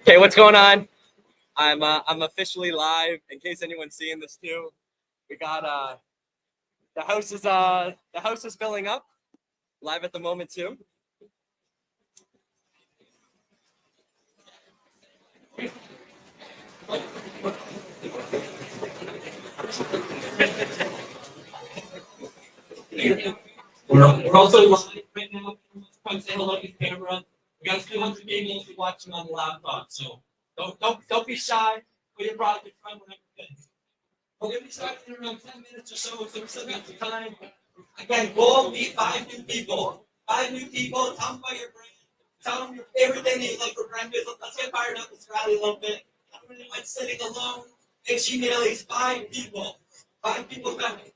Okay, what's going on? I'm officially live. In case anyone's seeing this too, we got the house is filling up. Live at the moment too. We're also live right now. Come say hello to the camera. We got a few hundred people watching on the laptop, so don't be shy. Put your product in front of everything. We're gonna be starting in around 10 minutes or so we still got some time. Again, goal be 5 new people. 5 new people. Tell them about your brand. Tell them your favorite thing that you like for breakfast. Let's get fired up. Let's rally a little bit. Everybody went sitting alone. Make sure you get at least 5 people. 5 people coming.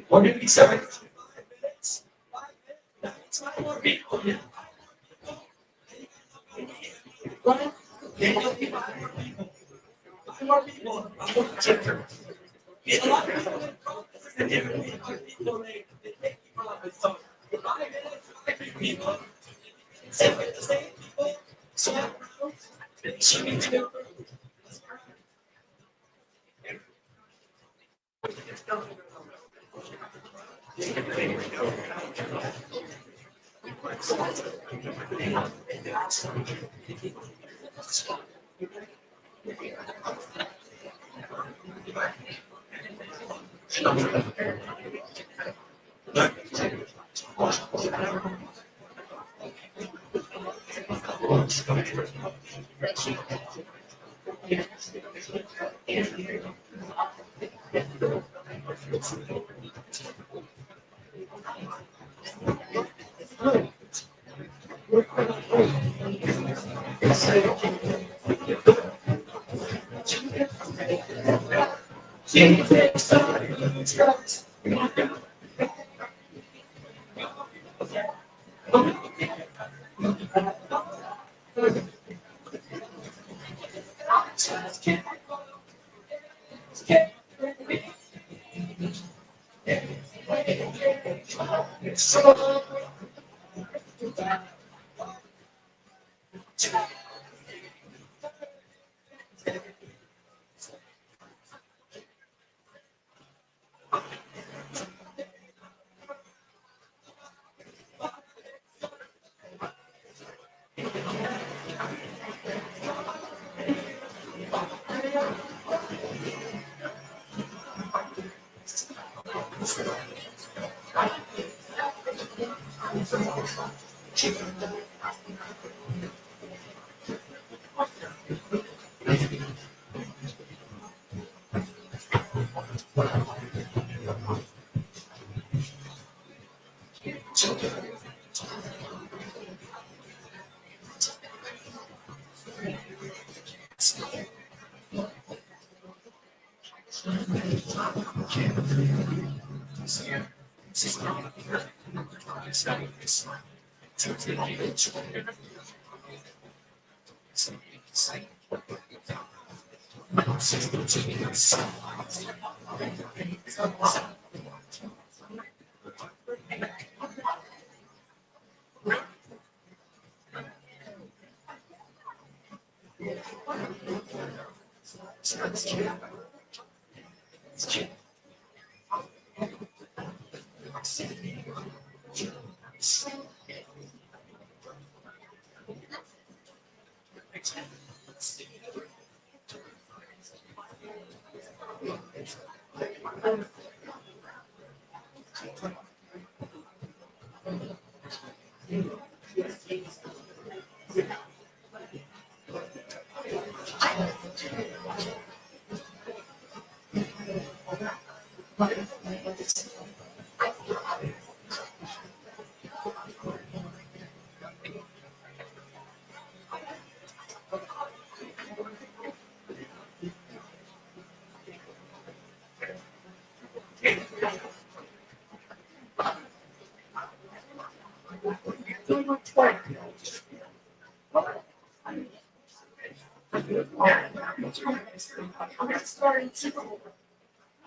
What did we say? More people.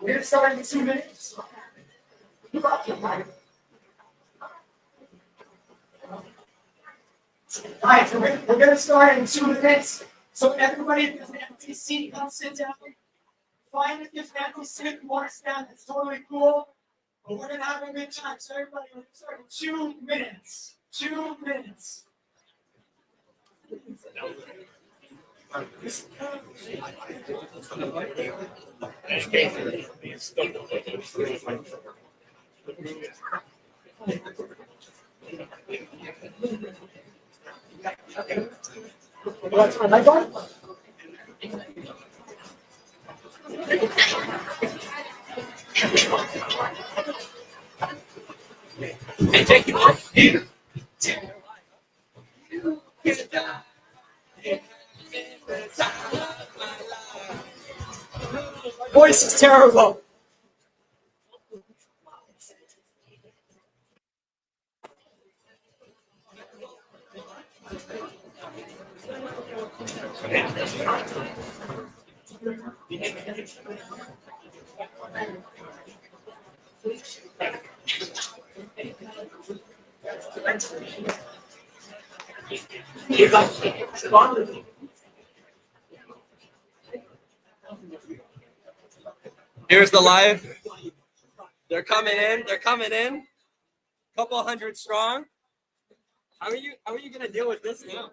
We're gonna start in 2 minutes. Alright, so we're gonna start in 2 minutes. So everybody with an empty seat, come sit down. Fine if there's an empty seat, you want to stand, it's totally cool. But we're gonna have a good time. So everybody, we're gonna start in 2 minutes. 2 minutes. What's my mic on? Hey, take you off here. Voice is terrible. Here's the live. They're coming in. They're coming in. Couple hundred strong. How are you gonna deal with this now?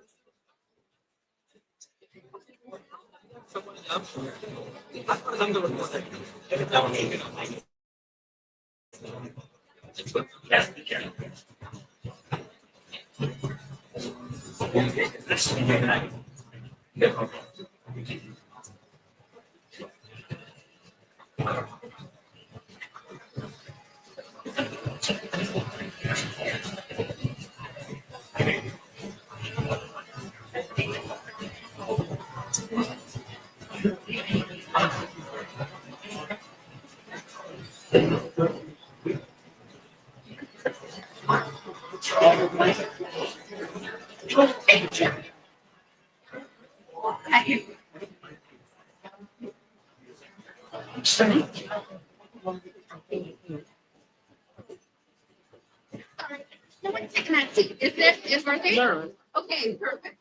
Someone's taking that seat. Is this his birthday? No. Okay, perfect.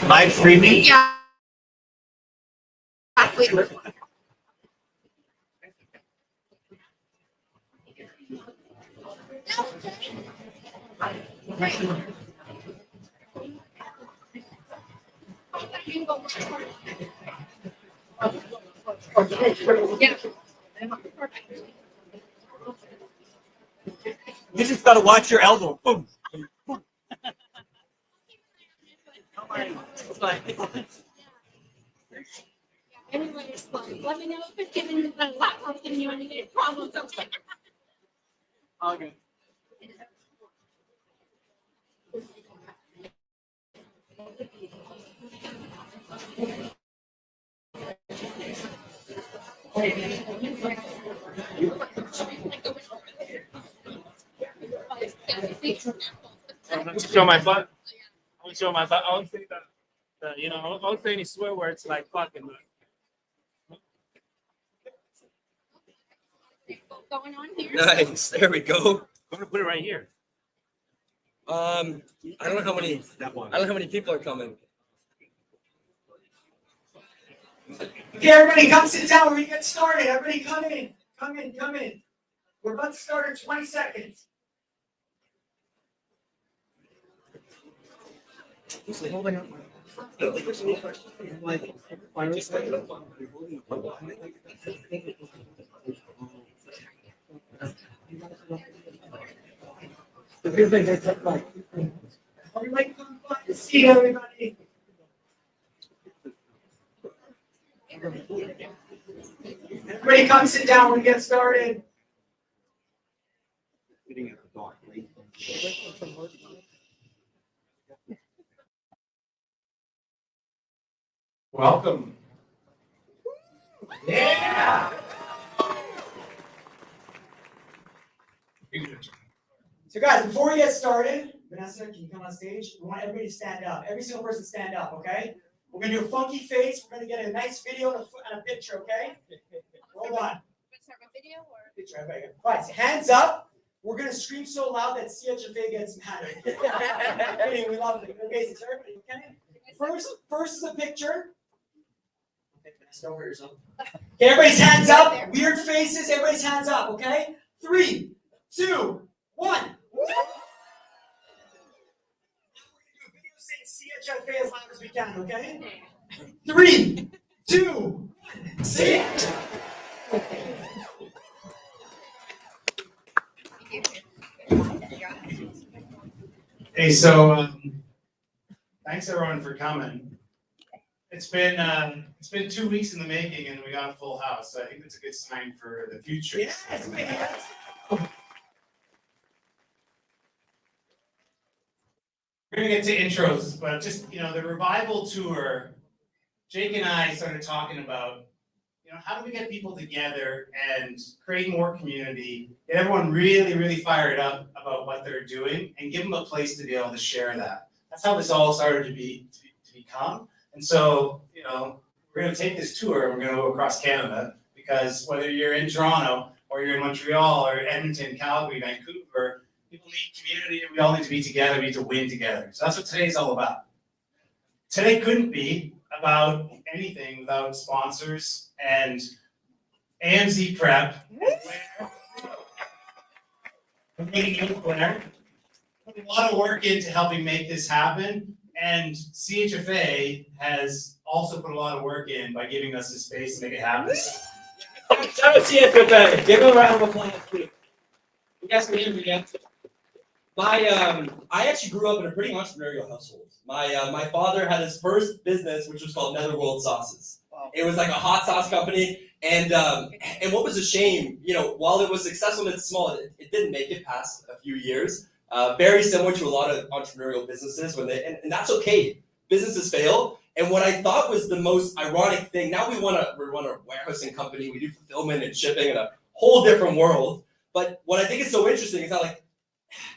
Live streaming? Yeah. Wait. Yeah. You just gotta watch your elbow. Boom. Anyways, let me know if it's giving you a lot more than you any problems. Okay. Okay. Show my butt. I want to show my butt. I would say I would say any swear words like fucking. Going on here. Nice. There we go. I'm gonna put it right here. I don't know how many. I don't know how many people are coming. Okay, everybody come sit down. We're gonna get started. Everybody come in. Come in, come in. We're about to start in 20 seconds. Everybody come find a seat, everybody. Everybody come sit down. We're gonna get started. Welcome. Yeah. So guys, before we get started, Vanessa, can you come on stage? We want everybody to stand up. Every single person stand up, okay? We're gonna do a funky face. We're gonna get a nice video and a picture, okay? Hold on. Start with video or? Picture, everybody. Right, so hands up. We're gonna scream so loud that CHFA gets mad. Okay, we love it. Okay, so everybody, okay? First is a picture. Okay, Vanessa, don't hurt yourself. Okay, everybody's hands up. Weird faces. Everybody's hands up. Okay. 3, 2, 1. CHFA as loud as we can, okay? 3, 2, 1. See it. Hey, so thanks everyone for coming. It's been 2 weeks in the making, and we got a full house. So I think that's a good sign for the future. Yes, man. We're gonna get to intros, but just the revival tour. Jake and I started talking about how do we get people together and create more community, get everyone really fired up about what they're doing, and give them a place to be able to share that. That's how this all started to become. And so we're gonna take this tour. We're gonna go across Canada because whether you're in Toronto or you're in Montreal or Edmonton, Calgary, Vancouver. People need community, and we all need to be together. We need to win together. So that's what today's all about. Today couldn't be about anything without sponsors and AMZ Prep. Blair put a lot of work into helping make this happen, and CHFA has also put a lot of work in by giving us the space to make it happen. Shout out CHFA. Give them a round of applause, please. You guys can hear me again. I actually grew up in a pretty entrepreneurial household. My father had his first business, which was called Netherworld Sauces. Wow. It was like a hot sauce company, and what was a shame, while it was successful and it's small, it didn't make it past a few years. Very similar to a lot of entrepreneurial businesses and that's okay. Businesses fail. And what I thought was the most ironic thing, now we run a warehousing company, we do fulfillment and shipping in a whole different world. But what I think is so interesting is how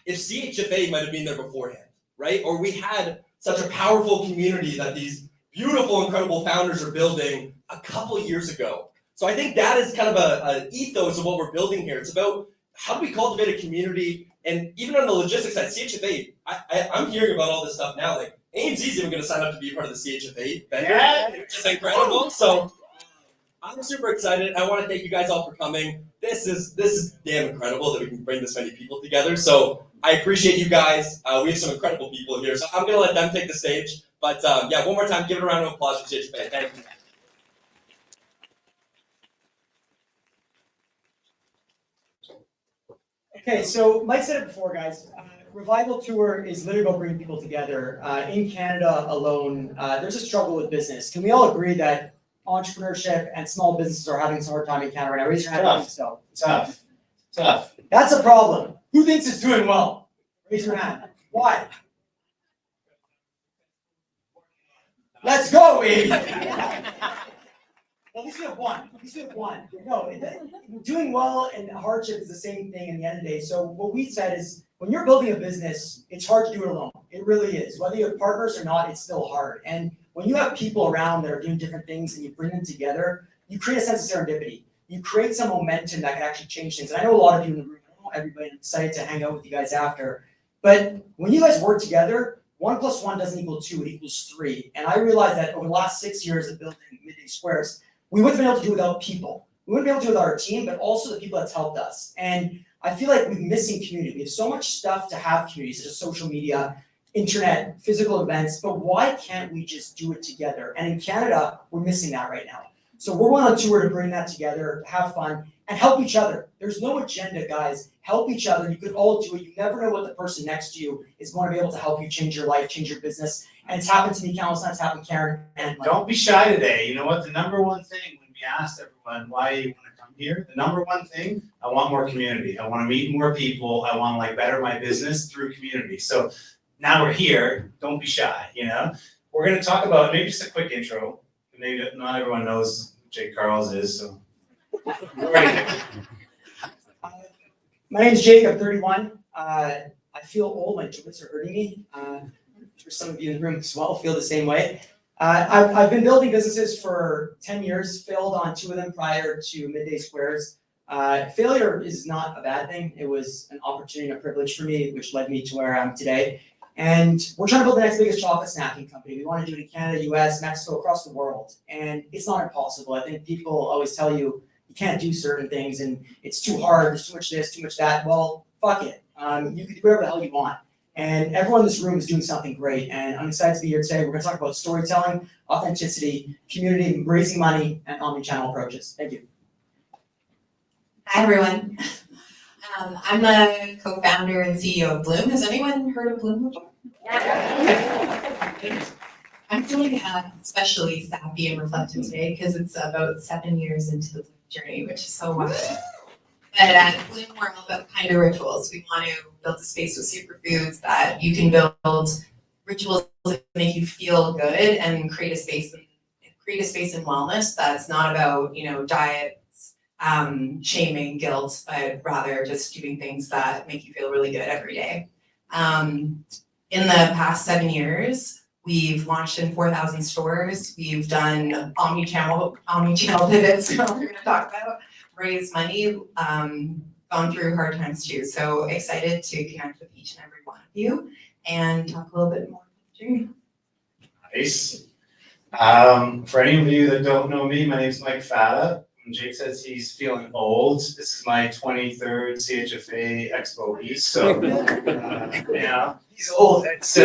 if CHFA might have been there beforehand, right? Or we had such a powerful community that these beautiful, incredible founders are building a couple years ago. So I think that is kind of an ethos of what we're building here. It's about how do we cultivate a community, and even on the logistics side, CHFA, I'm hearing about all this stuff now. Like AMZ is even going to sign up to be part of the CHFA vendor, which is incredible. So I'm super excited. I want to thank you guys all for coming. This is damn incredible that we can bring this many people together. So I appreciate you guys. We have some incredible people here. So I'm going to let them take the stage. But yeah, one more time, give it a round of applause for CHFA. Thank you. Okay, so Mike said it before, guys. Revival Tour is literally about bringing people together. In Canada alone, there's a struggle with business. Can we all agree that entrepreneurship and small businesses are having some hard time in Canada right now? Raise your hand. Tough. That's a problem. Who thinks it's doing well? Raise your hand. Why? Let's go, baby. At least we have one. No, doing well and hardship is the same thing in the end of the day. So what we said is, when you're building a business, it's hard to do it alone. It really is. Whether you have partners or not, it's still hard. And when you have people around that are doing different things and you bring them together, you create a sense of serendipity. You create some momentum that can actually change things. And I know a lot of you in the room, I know everybody, I'm excited to hang out with you guys after. But when you guys work together, 1 + 1 doesn't equal 2, it equals 3. And I realized that over the last 6 years of building Midday Squares, we wouldn't have been able to do it without people. We wouldn't be able to do it without our team, but also the people that's helped us. And I feel like we're missing community. We have so much stuff to have community, such as social media, internet, physical events, but why can't we just do it together? And in Canada, we're missing that right now. So we're going on tour to bring that together, have fun, and help each other. There's no agenda, guys. Help each other. You could all do it. You never know what the person next to you is going to be able to help you change your life, change your business. And it's happened to me countless times, it's happened to Karen. And Don't be shy today. You know what? The number one thing when we asked everyone why you want to come here, the number one thing, I want more community. I want to meet more people. I want to like better my business through community. So now we're here. Don't be shy. You know, we're going to talk about maybe just a quick intro. Maybe not everyone knows who Jake Karls is. So. My name's Jake. I'm 31. I feel old. My joints are hurting me. For some of you in the room as well, feel the same way. I've been building businesses for 10 years, failed on 2 of them prior to Midday Squares. Failure is not a bad thing. It was an opportunity and a privilege for me, which led me to where I am today. And we're trying to build the next biggest chocolate snacking company. We want to do it in Canada, US, Mexico, across the world. And it's not impossible. I think people always tell you, you can't do certain things and it's too hard, there's too much this, too much that. Well, fuck it. You can do whatever the hell you want. And everyone in this room is doing something great. And I'm excited to be here today. We're going to talk about storytelling, authenticity, community, raising money, and omni-channel approaches. Thank you. Hi, everyone. I'm the co-founder and CEO of Blume. Has anyone heard of Blume before? I'm feeling especially sappy and reflective today because it's about 7 years into the Blume journey, which is so much. And at Blume, we're all about kind of rituals. We want to build a space with superfoods that you can build rituals that make you feel good and create a space in wellness that's not about, diets, shaming, guilt, but rather just doing things that make you feel really good every day. In the past 7 years, we've launched in 4,000 stores. We've done omni-channel pivots, we're going to talk about, raised money, gone through hard times too. So excited to connect with each and every one of you and talk a little bit more about the journey. Nice. For any of you that don't know me, my name is Mike Fata. When Jake says he's feeling old, this is my 23rd CHFA Expo East. So, he's old. It's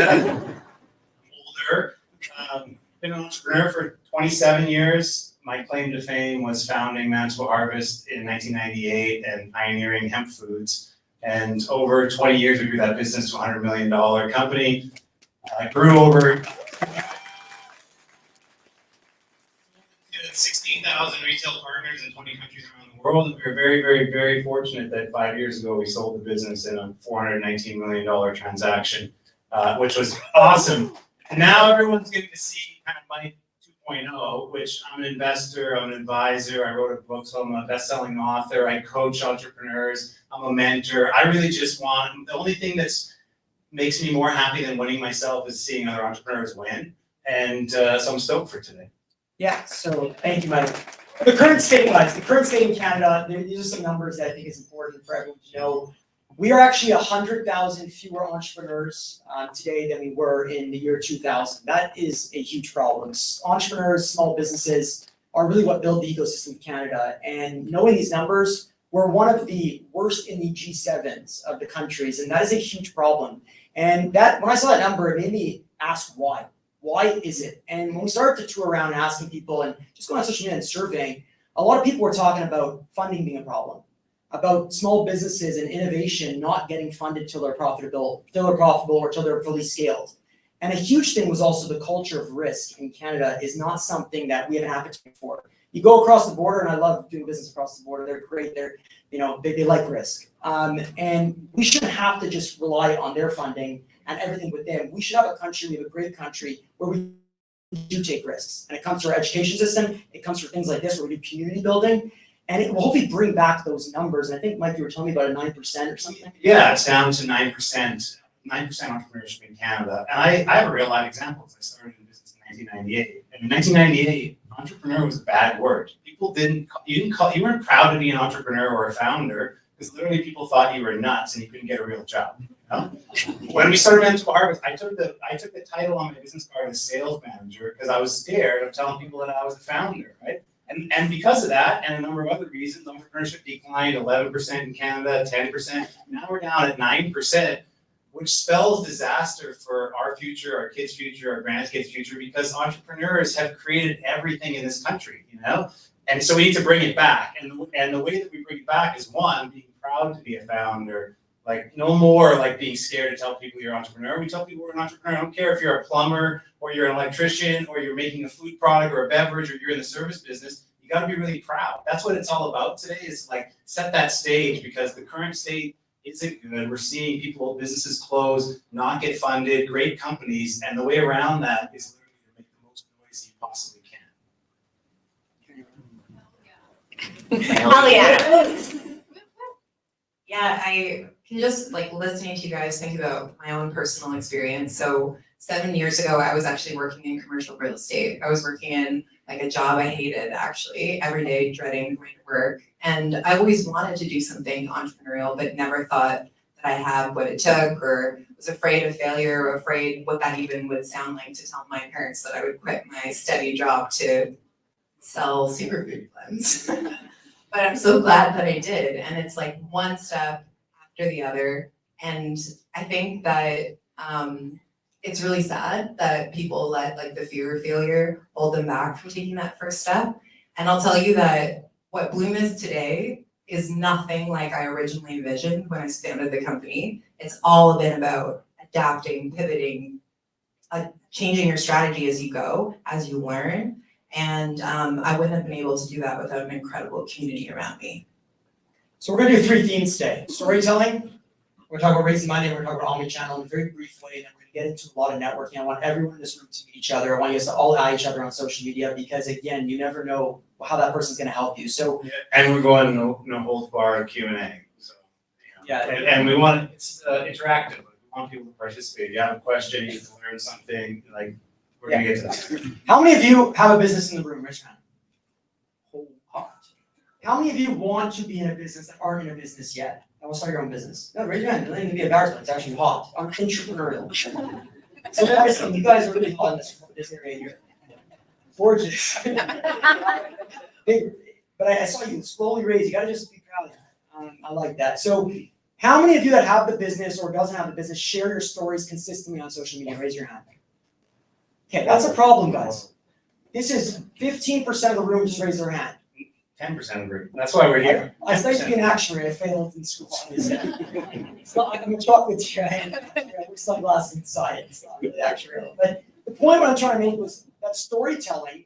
older. Been an entrepreneur for 27 years. My claim to fame was founding Manitoba Harvest in 1998 and pioneering hemp foods. And over 20 years, we grew that business to a $100 million company. Grew over 16,000 retail partners in 20 countries around the world. And we were very, very, very fortunate that 5 years ago, we sold the business in a $419 million transaction, which was awesome. And now everyone's getting to see kind of Money 2.0, which I'm an investor, I'm an advisor, I wrote a book, so I'm a best-selling author, I coach entrepreneurs, I'm a mentor. I really just want, the only thing that's makes me more happy than winning myself is seeing other entrepreneurs win. And so I'm stoked for today. Yeah, so thank you, Mike. The current state, guys, the current state in Canada, these are some numbers that I think is important for everyone to know. We are actually 100,000 fewer entrepreneurs today than we were in the year 2000. That is a huge problem. Entrepreneurs, small businesses are really what build the ecosystem of Canada. And knowing these numbers, we're one of the worst in the G7s of the countries, and that is a huge problem. And that, when I saw that number, it made me ask why. Why is it? And when we started to tour around asking people and just going on social media and surveying, a lot of people were talking about funding being a problem. about small businesses and innovation not getting funded till they're profitable or till they're fully scaled. And a huge thing was also the culture of risk in Canada is not something that we have an appetite for. You go across the border, and I love doing business across the border. They're great. They like risk. And we shouldn't have to just rely on their funding and everything with them. We should have a country, we have a great country where we do take risks. And it comes to our education system, it comes to things like this where we do community building, and it will hopefully bring back those numbers. And I think, Mike, you were telling me about a 9% or something. Yeah, it's down to 9% entrepreneurship in Canada. And I have a real life example. I started in business in 1998. And in 1998, entrepreneur was a bad word. People you weren't proud to be an entrepreneur or a founder because literally people thought you were nuts and you couldn't get a real job. You know? When we started Manitoba Harvest, I took the title on my business card as sales manager because I was scared of telling people that I was a founder, right? And because of that, and a number of other reasons, entrepreneurship declined 11% in Canada, 10%. Now we're down at 9%, which spells disaster for our future, our kids' future, our grandkids' future, because entrepreneurs have created everything in this country, you know? And so we need to bring it back. And the way that we bring it back is, one, being proud to be a founder. Like, no more like being scared to tell people you're an entrepreneur. We tell people we're an entrepreneur. I don't care if you're a plumber or you're an electrician or you're making a food product or a beverage or you're in the service business. You got to be really proud. That's what it's all about today, is like set that stage, because the current state isn't good. We're seeing businesses close, not get funded, great companies, and the way around that is literally to make the most noise you possibly can. Hell yeah. Yeah, I can just, like, listening to you guys think about my own personal experience. So 7 years ago, I was actually working in commercial real estate. I was working in like a job I hated, actually, every day dreading going to work. And I always wanted to do something entrepreneurial, but never thought that I had what it took, or was afraid of failure, or afraid what that even would sound like to tell my parents that I would quit my steady job to sell superfood blends. But I'm so glad that I did. And it's like one step after the other. And I think that it's really sad that people let like the fear of failure hold them back from taking that first step. And I'll tell you that what Blume is today is nothing like I originally envisioned when I founded the company. It's all been about adapting, pivoting, changing your strategy as you go, as you learn. And I wouldn't have been able to do that without an incredible community around me. So we're going to do 3 themes today. Storytelling, we're going to talk about raising money, and we're going to talk about omnichannel in a very brief way, and then we're going to get into a lot of networking. I want everyone in this room to meet each other. I want you guys to all eye each other on social media, because again, you never know how that person's going to help you. So and we're going no holds barred Q&A. So and we want it's interactive. We want people to participate. If you have a question, you can learn something, like we're gonna get to that. how many of you have a business in the room? Raise your hand. Whole heart. How many of you want to be in a business that aren't in a business yet? I will start your own business. No, raise your hand. It doesn't need to be embarrassed, it's actually hot. I'm entrepreneurial. So guys, you guys are really hot in this area here. Gorgeous. Big, but I saw you slowly raise. You gotta just be proud of that. I like that. So how many of you that have the business or doesn't have the business share your stories consistently on social media? Raise your hand. Okay, that's a problem, guys. This is 15% of the room just raised their hand. 10% agree. That's why we're here. I studied to be an actuary. I failed in school. It's not like I'm a chocolate chair. I wear sunglasses inside. It's not really actuarial. But the point what I'm trying to make was that storytelling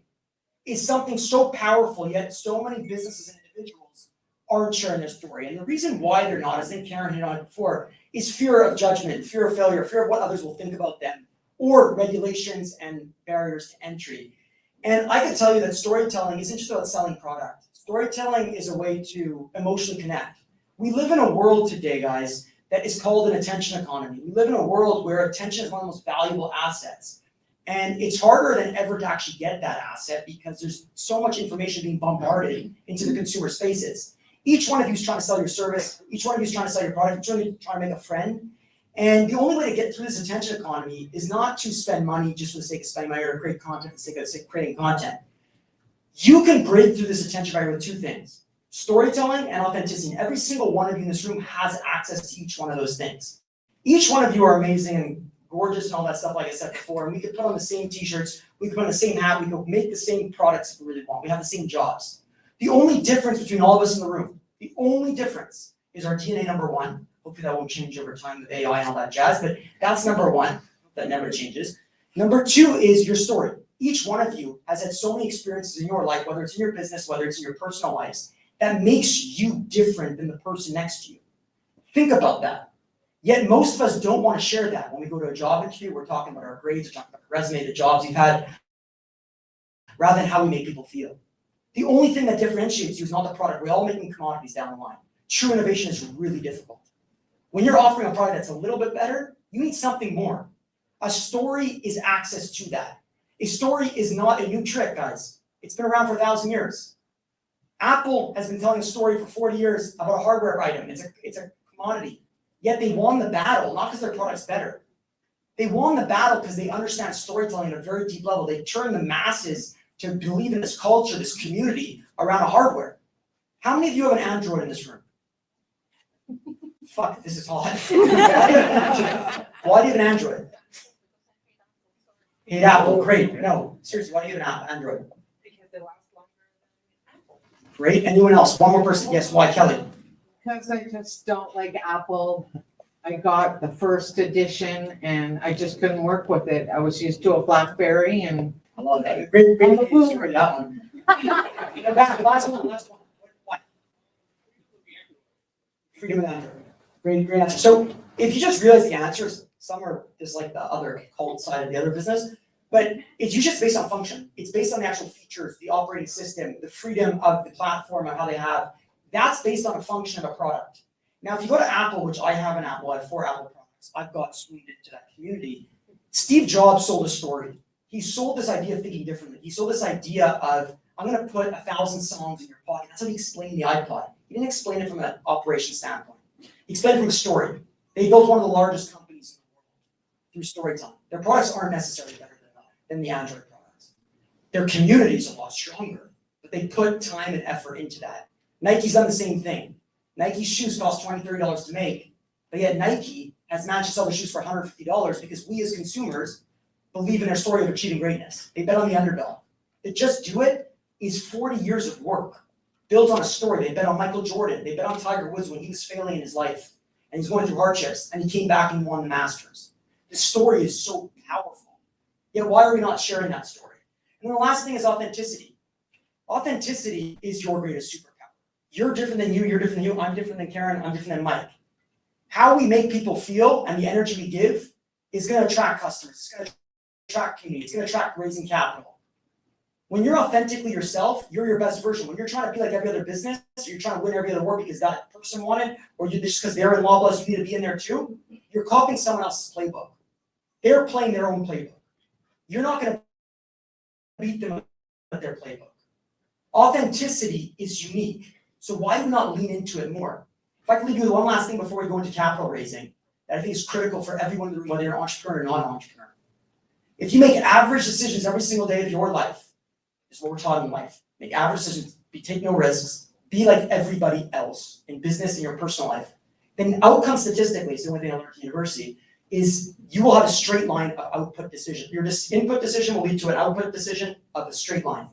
is something so powerful, yet so many businesses and individuals aren't sharing their story. And the reason why they're not, as I think Karen hit on it before, is fear of judgment, fear of failure, fear of what others will think about them, or regulations and barriers to entry. And I can tell you that storytelling isn't just about selling product. Storytelling is a way to emotionally connect. We live in a world today, guys, that is called an attention economy. We live in a world where attention is one of the most valuable assets. And it's harder than ever to actually get that asset because there's so much information being bombarded into the consumer's faces. Each one of you is trying to sell your service. Each one of you is trying to sell your product. Each one of you is trying to make a friend. And the only way to get through this attention economy is not to spend money just for the sake of spending money, or to create content for the sake of creating content. You can break through this attention barrier with 2 things: storytelling and authenticity. And every single one of you in this room has access to each one of those things. Each one of you are amazing and gorgeous and all that stuff, like I said before. And we could put on the same t-shirts, we could put on the same hat, we could make the same products if we really want. We have the same jobs. The only difference between all of us in the room The only difference is our DNA number one. Hopefully that won't change over time with AI and all that jazz, but that's number one. That never changes. Number two is your story. Each one of you has had so many experiences in your life, whether it's in your business, whether it's in your personal lives, that makes you different than the person next to you. Think about that. Yet most of us don't want to share that. When we go to a job interview, we're talking about our grades, we're talking about our resume, the jobs you've had, rather than how we make people feel. The only thing that differentiates you is not the product. We're all making commodities down the line. True innovation is really difficult. When you're offering a product that's a little bit better, you need something more. A story is access to that. A story is not a new trick, guys. It's been around for 1,000 years. Apple has been telling a story for 40 years about a hardware item. It's a commodity. Yet they won the battle, not because their product's better. They won the battle because they understand storytelling at a very deep level. They turn the masses to believe in this culture, this community around a hardware. How many of you have an Android in this room? Fuck, this is hot. Why do you have an Android? Hate Apple, great. No, seriously, why do you have an Android? Because they last longer than Apple. Great. Anyone else? One more person. Yes, why, Kelly? Because I just don't like Apple. I got the first edition and I just couldn't work with it. I was used to a BlackBerry and. I love that. Great story, that one. Last one. What? Freedom of Android. Great answer. So if you just realize the answers, some are just like the other cult side of the other business, but it's usually based on function. It's based on the actual features, the operating system, the freedom of the platform and how they have. That's based on a function of a product. Now, if you go to Apple, which I have an Apple, I have 4 Apple products. I've got swooned into that community. Steve Jobs sold a story. He sold this idea of thinking differently. He sold this idea of, I'm going to put 1,000 songs in your pocket. That's how he explained the iPod. He didn't explain it from an operation standpoint. He explained it from a story. They built one of the largest companies in the world through storytelling. Their products aren't necessarily better than the Android products. Their community is a lot stronger, but they put time and effort into that. Nike's done the same thing. Nike's shoes cost $20, $30 to make, but yet Nike has managed to sell the shoes for $150 because we as consumers believe in their story of achieving greatness. They bet on the underdog. To just do it is 40 years of work built on a story. They bet on Michael Jordan. They bet on Tiger Woods when he was failing in his life and he's going through hardships and he came back and won the Masters. The story is so powerful. Yet why are we not sharing that story? And the last thing is authenticity. Authenticity is your greatest superpower. You're different than you, you're different than you, I'm different than Karen, I'm different than Mike. How we make people feel and the energy we give is going to attract customers. It's going to attract community. It's going to attract raising capital. When you're authentically yourself, you're your best version. When you're trying to be like every other business, or you're trying to win every other war because that person wanted, or you just because they're in Loblaws, you need to be in there too, you're copying someone else's playbook. They're playing their own playbook. You're not going to beat them with their playbook. Authenticity is unique. So why do not lean into it more? If I could leave you with one last thing before we go into capital raising, that I think is critical for everyone in the room, whether you're an entrepreneur or not an entrepreneur. If you make average decisions every single day of your life, is what we're taught in life. Make average decisions, take no risks, be like everybody else in business and your personal life. Then outcome statistically, it's the only thing I learned at university, is you will have a straight line of output decision. Your input decision will lead to an output decision of a straight line.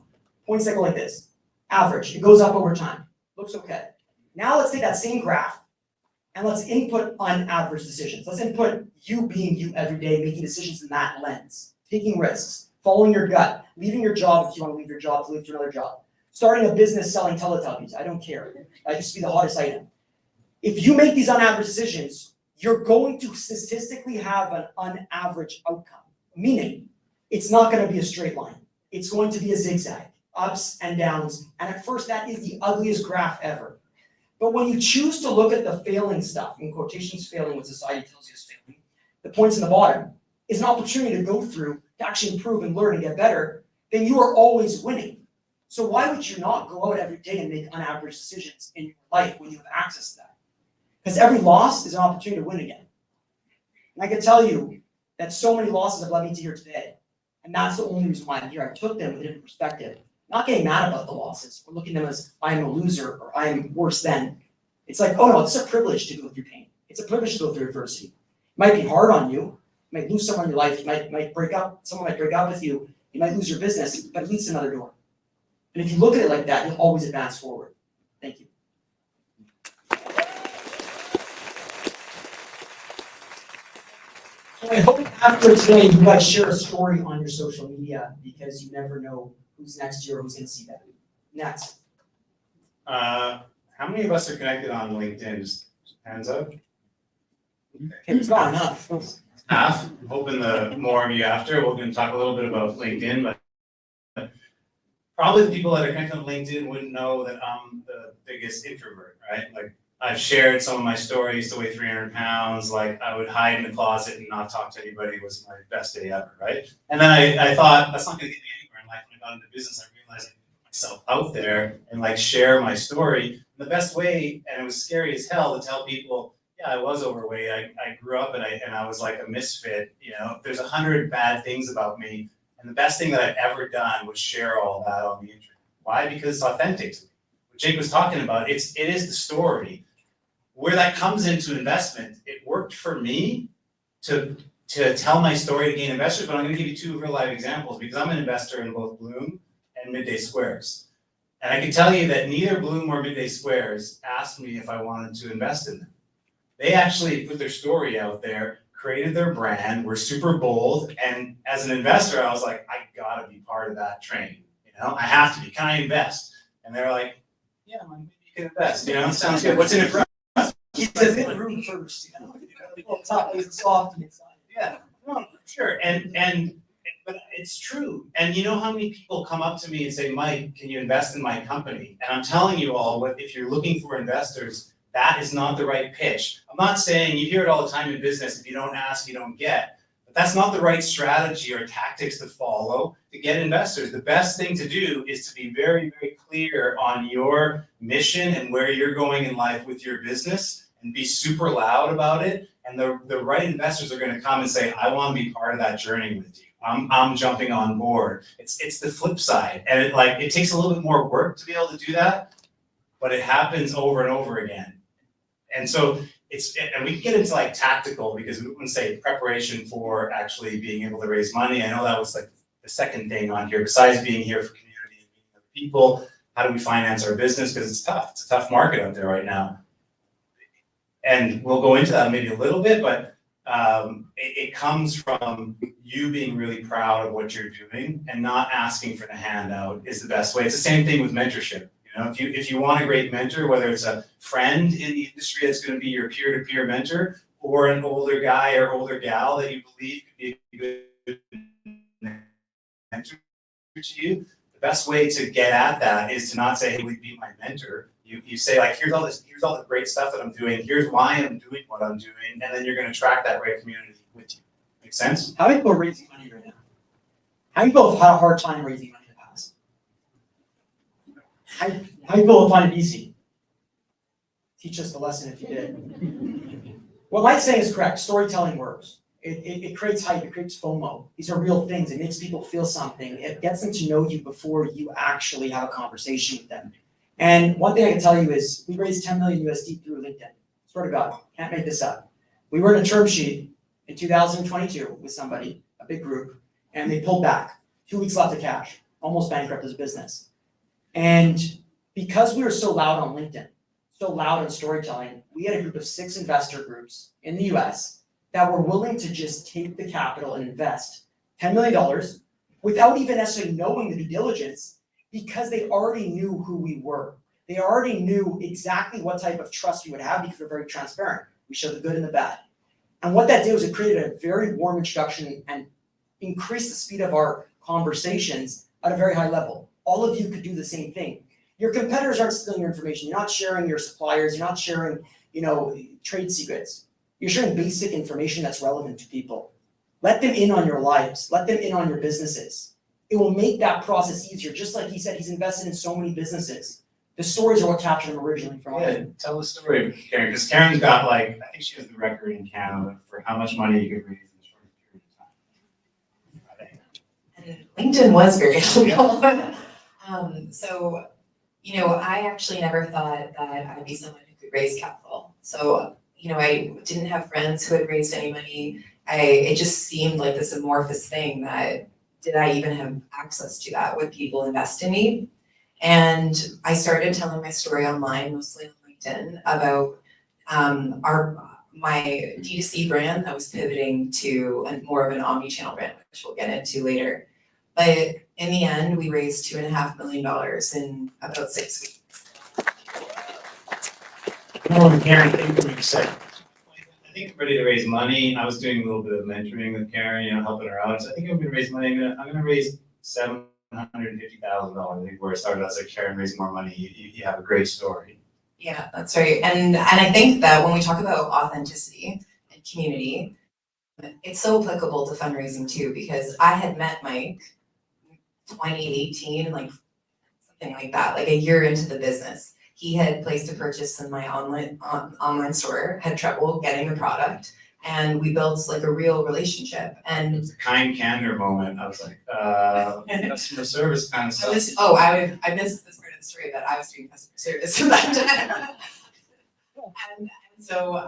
Points that go like this. Average, it goes up over time. Looks okay. Now let's take that same graph and let's input on average decisions. Let's input you being you every day, making decisions in that lens, taking risks, following your gut, leaving your job if you want to leave your job to leave to another job, starting a business selling Teletubbies. I don't care. That used to be the hottest item. If you make these unaverage decisions, you're going to statistically have an unaverage outcome, meaning it's not going to be a straight line. It's going to be a zigzag, ups and downs. And at first, that is the ugliest graph ever. But when you choose to look at the failing stuff, in quotations, failing what society tells you is failing, the points in the bottom is an opportunity to go through to actually improve and learn and get better, then you are always winning. So why would you not go out every day and make unaverage decisions in your life when you have access to that? Because every loss is an opportunity to win again. And I can tell you that so many losses have led me to here today. And that's the only reason why I'm here. I took them with a different perspective. Not getting mad about the losses or looking at them as I'm a loser or I'm worse than. It's like, oh no, it's a privilege to go through pain. It's a privilege to go through adversity. It might be hard on you. You might lose someone in your life. You might break up. Someone might break up with you. You might lose your business, but it leads to another door. And if you look at it like that, you'll always advance forward. Thank you. I hope after today, you guys share a story on your social media because you never know who's next to you or who's gonna see that. Next. How many of us are connected on LinkedIn? Just hands up. Okay, it's not enough. Half. I'm hoping the more of you after. We're going to talk a little bit about LinkedIn, but probably the people that are connected on LinkedIn wouldn't know that I'm the biggest introvert, right? Like I've shared some of my stories to weigh 300 pounds. Like I would hide in the closet and not talk to anybody. It was my best day ever, right? And then I thought that's not going to get me anywhere in life. When I got into business, I realized I could put myself out there and like share my story. And the best way, and it was scary as hell to tell people, yeah, I was overweight. I grew up and I was like a misfit. You know, there's 100 bad things about me. And the best thing that I've ever done was share all that on the internet. Why? Because it's authentic to me. What Jake was talking about, it is the story. Where that comes into investment, it worked for me to tell my story to gain investors, but I'm gonna give you two real life examples because I'm an investor in both Blume and Midday Squares. And I can tell you that neither Blume or Midday Squares asked me if I wanted to invest in them. They actually put their story out there, created their brand, were super bold, and as an investor, I was like, I gotta be part of that train. You know, I have to be. Can I invest? And they're like, yeah, maybe you can invest. You know, sounds good. What's in it for us? Keep the bit room first, you know? Well, top is soft inside. Yeah, no, sure. But it's true. And you know how many people come up to me and say, Mike, can you invest in my company? And I'm telling you all, if you're looking for investors, that is not the right pitch. I'm not saying, you hear it all the time in business, if you don't ask, you don't get. But that's not the right strategy or tactics to follow to get investors. The best thing to do is to be very, very clear on your mission and where you're going in life with your business and be super loud about it. And the right investors are gonna come and say, I wanna be part of that journey with you. I'm jumping on board. It's the flip side. And it takes a little bit more work to be able to do that, but it happens over and over again. And so and we can get into like tactical because we wouldn't say preparation for actually being able to raise money. I know that was like the second thing on here, besides being here for community and meeting other people, how do we finance our business? Because it's tough. It's a tough market out there right now. And we'll go into that maybe a little bit, but it comes from you being really proud of what you're doing and not asking for the handout is the best way. It's the same thing with mentorship. You know, if you want a great mentor, whether it's a friend in the industry that's going to be your peer-to-peer mentor, or an older guy or older gal that you believe could be a good mentor to you, the best way to get at that is to not say, hey, will you be my mentor? You say like, here's all the great stuff that I'm doing, here's why I'm doing what I'm doing, and then you're going to attract that right community with you. Make sense? How many people are raising money right now? How many people have had a hard time raising money in the past? How many people find it easy? Teach us the lesson if you did. What Mike's saying is correct. Storytelling works. It creates hype, it creates FOMO. These are real things. It makes people feel something. It gets them to know you before you actually have a conversation with them. And one thing I can tell you is we raised 10 million USD through LinkedIn. Swear to God, can't make this up. We were in a term sheet in 2022 with somebody, a big group, and they pulled back. 2 weeks left of cash, almost bankrupt as a business. And because we were so loud on LinkedIn, so loud in storytelling, we had a group of 6 investor groups in the US that were willing to just take the capital and invest $10 million without even necessarily knowing the due diligence, because they already knew who we were. They already knew exactly what type of trust we would have because we're very transparent. We show the good and the bad. And what that did was it created a very warm introduction and increased the speed of our conversations at a very high level. All of you could do the same thing. Your competitors aren't stealing your information. You're not sharing your suppliers. You're not sharing, trade secrets. You're sharing basic information that's relevant to people. Let them in on your lives. Let them in on your businesses. It will make that process easier. Just like he said, he's invested in so many businesses. The stories are what captured him originally from it. Tell the story, Karen, because Karen's got I think she has the record in Canada for how much money you could raise in a short period of time. And LinkedIn was very helpful. I actually never thought that I'd be someone who could raise capital. So, I didn't have friends who had raised any money. It just seemed like this amorphous thing that, did I even have access to that? Would people invest in me? And I started telling my story online, mostly on LinkedIn, about my D2C brand that was pivoting to more of an omni-channel brand, which we'll get into later. But in the end, we raised $2.5 million in about 6 weeks. Karen, thank you for what you said. I think I'm ready to raise money. I was doing a little bit of mentoring with Karen, helping her out. So I think I'm gonna raise money. I'm gonna raise $750,000. I think where I started, I was like, Karen, raise more money. You have a great story. Yeah, that's right. And I think that when we talk about authenticity and community, it's so applicable to fundraising too, because I had met Mike 2018, like something like that, like a year into the business. He had placed a purchase in my online store, had trouble getting the product, and we built like a real relationship. It And was a kind candor moment. I was like, customer service kind of stuff. I missed this part of the story, but I was doing customer service at that time. and so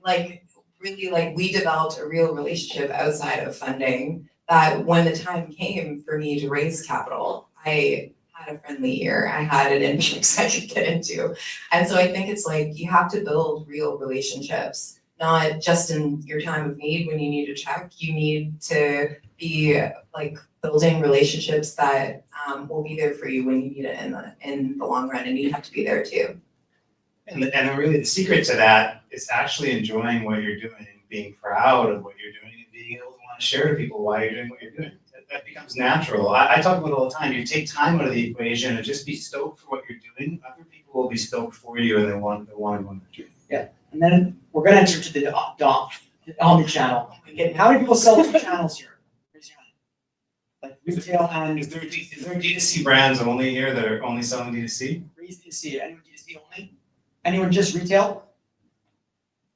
like really like we developed a real relationship outside of funding that when the time came for me to raise capital, I had a friendly ear, I had an index I could get into. And so I think it's like you have to build real relationships, not just in your time of need when you need a check. You need to be like building relationships that will be there for you when you need it in the long run, and you have to be there too. And really the secret to that is actually enjoying what you're doing, being proud of what you're doing, and being able to want to share to people why you're doing what you're doing. That becomes natural. I talk about it all the time. You take time out of the equation and just be stoked for what you're doing. Other people will be stoked for you, and they want to go on their journey. Yeah, and then we're gonna enter to the omni-channel. How many people sell 2 channels here? Raise your hand. Like retail and. Is there D2C brands only here that are only selling D2C? Raise D2C. Anyone D2C only? Anyone just retail?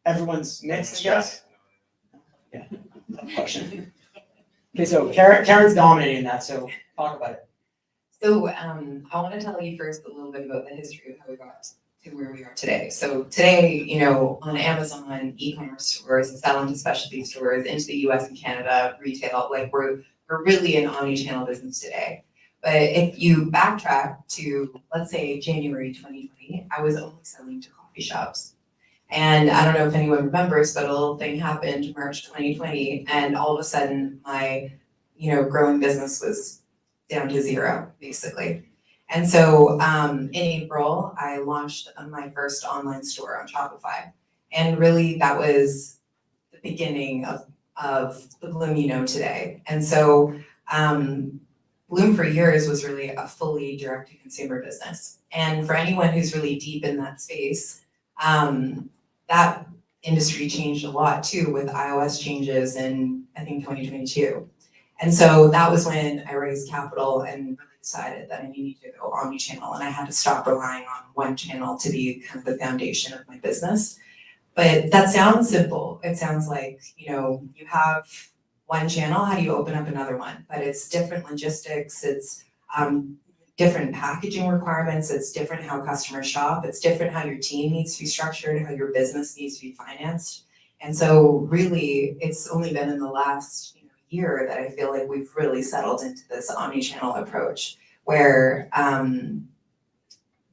Everyone's mixed, I guess? Yeah, tough question. Okay, so Karen's dominating that, so talk about it. So I want to tell you first a little bit about the history of how we got to where we are today. So today, on Amazon, e-commerce stores, selling to specialty stores, into the US and Canada, retail, like we're really an omni-channel business today. But if you backtrack to, let's say, January 2020, I was only selling to coffee shops. And I don't know if anyone remembers, but a little thing happened March 2020, and all of a sudden my, growing business was down to zero, basically. And so in April, I launched my first online store on Shopify. And really that was the beginning of the Blume you know today. And so Blume for years was really a fully direct-to-consumer business. And for anyone who's really deep in that space, that industry changed a lot too with iOS changes in, I think, 2022. And so that was when I raised capital and really decided that I needed to go omni-channel, and I had to stop relying on one channel to be kind of the foundation of my business. But that sounds simple. It sounds like, you have one channel, how do you open up another one? But it's different logistics, it's different packaging requirements, it's different how customers shop, it's different how your team needs to be structured, how your business needs to be financed. And so really, it's only been in the last year that I feel like we've really settled into this omni-channel approach where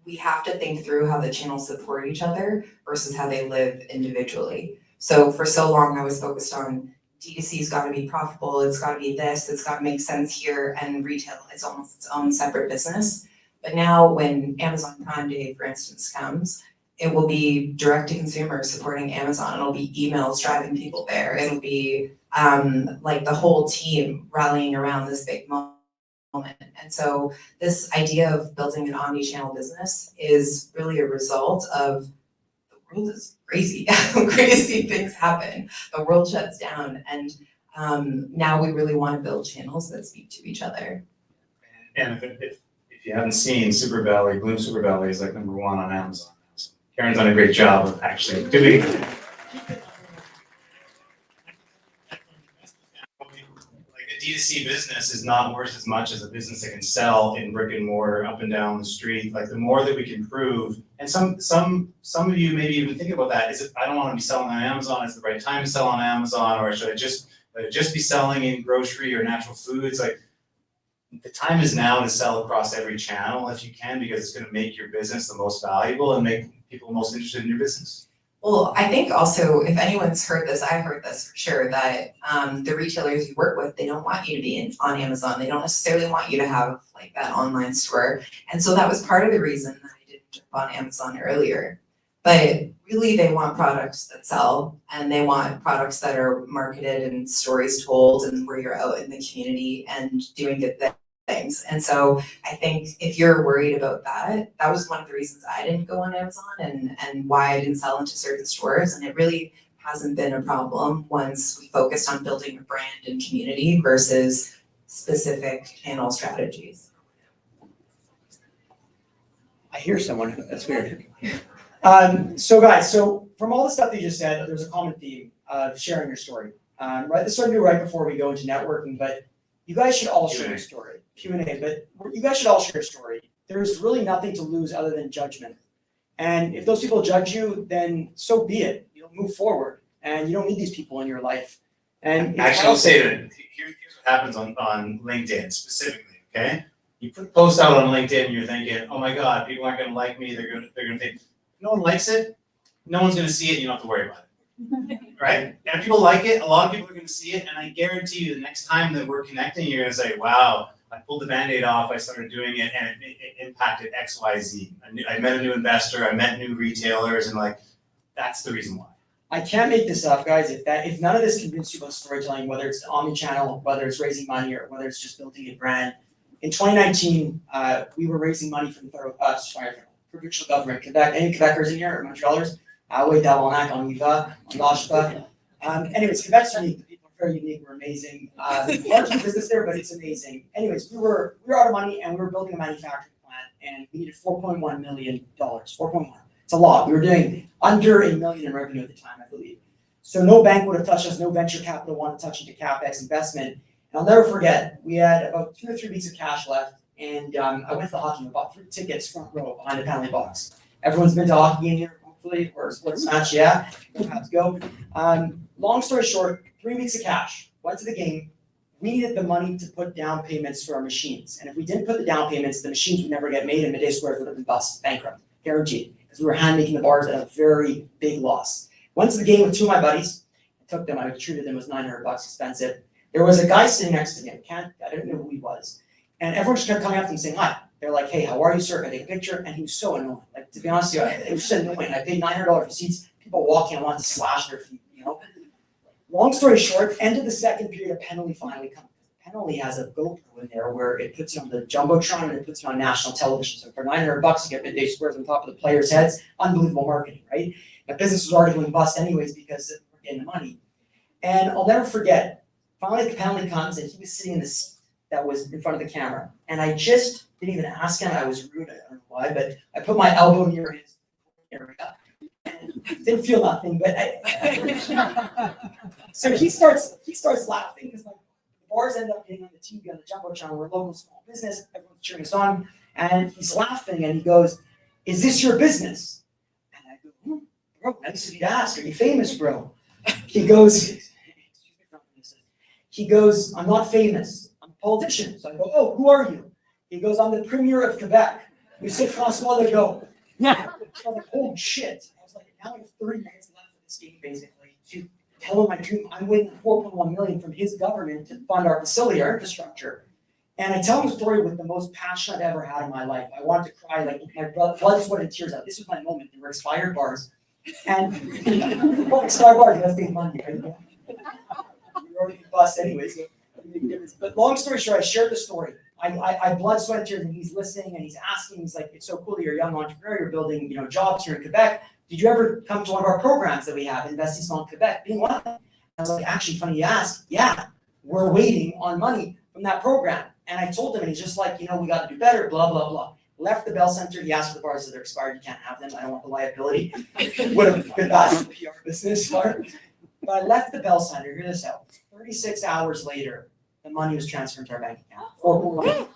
we have to think through how the channels support each other versus how they live individually. So for so long, I was focused on D2C's got to be profitable, it's got to be this, it's got to make sense here, and retail, it's almost its own separate business. But now when Amazon Prime Day, for instance, comes, it will be direct to consumer supporting Amazon. It'll be emails driving people there. It'll be like the whole team rallying around this big moment. And so this idea of building an omni-channel business is really a result of the world is crazy. Crazy things happen. The world shuts down, and now we really want to build channels that speak to each other. And if you haven't seen Super Belly, Blume Super Belly is like #1 on Amazon. So Karen's done a great job of actually doing it. D2C business is not worth as much as a business that can sell in brick and mortar up and down the street. Like the more that we can prove, and some of you maybe even think about that, is it, I don't want to be selling on Amazon, is it the right time to sell on Amazon, or should I just be selling in grocery or natural foods? Like the time is now to sell across every channel if you can, because it's going to make your business the most valuable and make people most interested in your business. Well, I think also, if anyone's heard this, I heard this for sure, that the retailers you work with, they don't want you to be on Amazon. They don't necessarily want you to have like that online store. And so that was part of the reason that I didn't jump on Amazon earlier. But really, they want products that sell, and they want products that are marketed and stories told, and where you're out in the community and doing good things. And so I think if you're worried about that, that was one of the reasons I didn't go on Amazon and why I didn't sell into certain stores. And it really hasn't been a problem once we focused on building a brand and community versus specific channel strategies. I hear someone, that's weird. So guys, so from all the stuff that you just said, there's a common theme of sharing your story. Right, this started right before we go into networking, but you guys should all share your story. Q&A, but you guys should all share your story. There's really nothing to lose other than judgment. And if those people judge you, then so be it. You'll move forward, and you don't need these people in your life. And Actually, I'll say that here's what happens on LinkedIn specifically, okay? You put a post out on LinkedIn and you're thinking, oh my God, people aren't gonna like me, they're gonna think, no one likes it, no one's gonna see it, you don't have to worry about it. Right? And if people like it, a lot of people are gonna see it, and I guarantee you the next time that we're connecting, you're gonna say, wow, I pulled the Band-Aid off, I started doing it, and it impacted X, Y, Z. I met a new investor, I met new retailers, and like, that's the reason why. I can't make this up, guys. If none of this convinced you about storytelling, whether it's omni-channel, whether it's raising money, or whether it's just building a brand, in 2019, we were raising money from the provincial government. Quebec, any Quebecers in here, or Montrealers? Oui, tabarnak, on y va, on lâche pas. Anyways, Quebec's unique. The people are very unique. We're amazing. Large business there, but it's amazing. Anyways, we were out of money, and we were building a manufacturing plant, and we needed $4.1 million. 4.1. It's a lot. We were doing under $1 million in revenue at the time, I believe. So no bank would have touched us. No venture capital wanted to touch into CapEx investment. And I'll never forget, we had about 2 or 3 weeks of cash left, and I went to the hockey game, bought 3 tickets front row behind the penalty box. Everyone's been to a hockey game here, hopefully, or a sports match, yeah. We'll have to go. Long story short, 3 weeks of cash. Went to the game. We needed the money to put down payments for our machines. And if we didn't put the down payments, the machines would never get made, and Midday Squares would have been bust, bankrupt, guaranteed. Because we were hand making the bars at a very big loss. Went to the game with 2 of my buddies. I took them, I treated them, it was $900 expensive. There was a guy sitting next to me, I didn't know who he was. And everyone just kept coming up to him saying, hi. They're like, hey, how are you, sir? I take a picture. And he was so annoying. Like, to be honest with you, it was just annoying. I paid $900 for seats. People walking, I wanted to slash their feet, you know. Long story short, end of the second period, a penalty finally comes. Penalty has a GoPro in there where it puts you on the Jumbotron and it puts you on national television. So for $900, you get Midday Squares on top of the players' heads. Unbelievable marketing, right? My business was already going bust anyways because we're getting the money. And I'll never forget, finally the penalty comes and he was sitting in the seat that was in front of the camera. And I just didn't even ask him. I was rude. I don't know why, but I put my elbow near his area. And didn't feel nothing, but so he starts laughing because like the bars end up getting on the TV on the Jumbotron. We're a local small business. Everyone's cheering us on. And he's laughing and he goes, is this your business? And I go, bro, nice of you to ask. Are you famous, bro? He goes, I'm not famous. I'm a politician. So I go, oh, who are you? He goes, I'm the Premier of Quebec. Monsieur François Legault. Yeah. I was like, holy shit. I was like, now I have 30 minutes left of this game, basically, to tell him my dream. I'm winning $4.1 million from his government to fund our facility, our infrastructure. And I tell him the story with the most passion I've ever had in my life. I wanted to cry, like my blood, sweat, and tears out. This was my moment. They were expired bars. And expired bars, that's big money, right? You're already bust anyways. But long story short, I shared the story. I blood, sweat, and tears, and he's listening and he's asking. He's like, "It's so cool that you're a young entrepreneur. You're building, jobs here in Quebec. Did you ever come to one of our programs that we have, Investissement Quebec, being one of them?" I was like, "Actually, funny you ask. Yeah, we're waiting on money from that program." And I told him, and he's just like, "We got to do better." Blah blah blah. Left the Bell Center. He asked for the bars that are expired. You can't have them. I don't want the liability. Would have been bad for PR business part. But I left the Bell Center. Hear this out. 36 hours later, the money was transferred to our bank account. $4.1.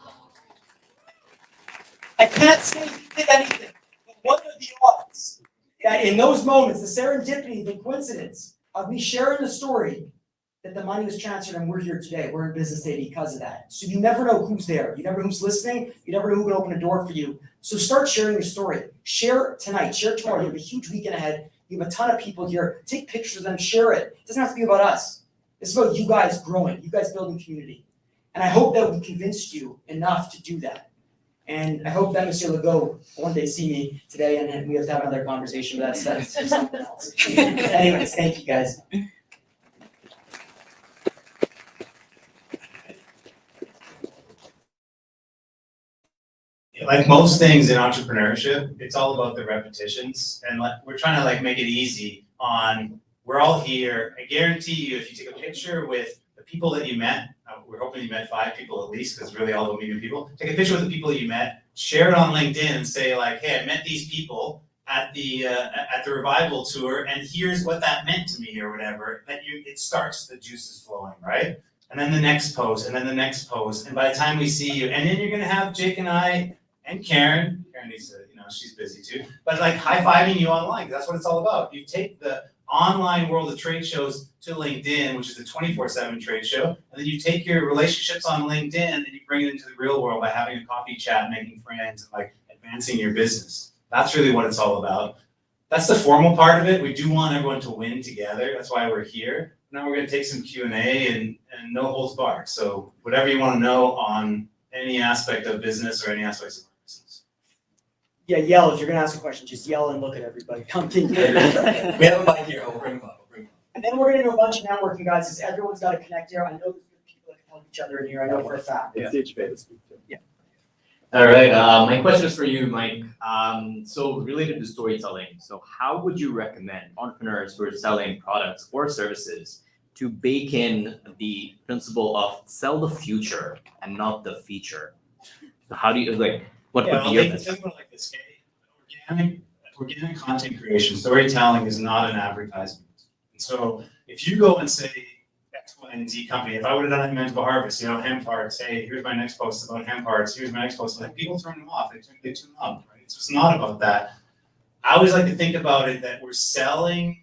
I can't say he did anything, but what are the odds that in those moments, the serendipity, the coincidence of me sharing the story, that the money was transferred and we're here today. We're in business today because of that. So you never know who's there. You never know who's listening. You never know who can open a door for you. So start sharing your story. Share tonight. Share tomorrow. You have a huge weekend ahead. We have a ton of people here. Take pictures of them, share it. It doesn't have to be about us. It's about you guys growing, you guys building community. And I hope that we convinced you enough to do that. And I hope that Monsieur Legault one day see me today and then we have to have another conversation, but that's something else. Anyways, thank you guys. Like most things in entrepreneurship, it's all about the repetitions, and like we're trying to like make it easy on, we're all here. I guarantee you, if you take a picture with the people that you met, we're hoping you met 5 people at least, because really all about meeting people. Take a picture with the people that you met, share it on LinkedIn and say like, hey, I met these people at the revival tour, and here's what that meant to me or whatever. It starts the juices flowing, right? And then the next post, and then the next post, and by the time we see you, and then you're gonna have Jake and I and Karen needs to, she's busy too, but like high-fiving you online, because that's what it's all about. You take the online world of trade shows to LinkedIn, which is a 24/7 trade show, and then you take your relationships on LinkedIn and you bring it into the real world by having a coffee chat, making friends, and like advancing your business. That's really what it's all about. That's the formal part of it. We do want everyone to win together. That's why we're here. Now we're gonna take some Q&A and no holds barred. So whatever you want to know on any aspect of business or any aspects of business. Yeah, yell. If you're gonna ask a question, just yell and look at everybody. Come think. We have a mic here. I'll bring them up. And then we're gonna do a bunch of networking, guys, because everyone's got to connect here. I know there's people that can help each other in here. I know for a fact. Yeah. Yeah. All right, my question is for you, Mike. So related to storytelling, so how would you recommend entrepreneurs who are selling products or services to bake in the principle of sell the future and not the feature? So how do you what would be your think about it like this, organic content creation, storytelling is not an advertisement. And so if you go and say X, Y, and Z company, if I would have done it in Manitoba Harvest, hemp parts, hey, here's my next post about hemp parts, here's my next post, like people turn them off, they tune up, right? So it's not about that. I always like to think about it that we're selling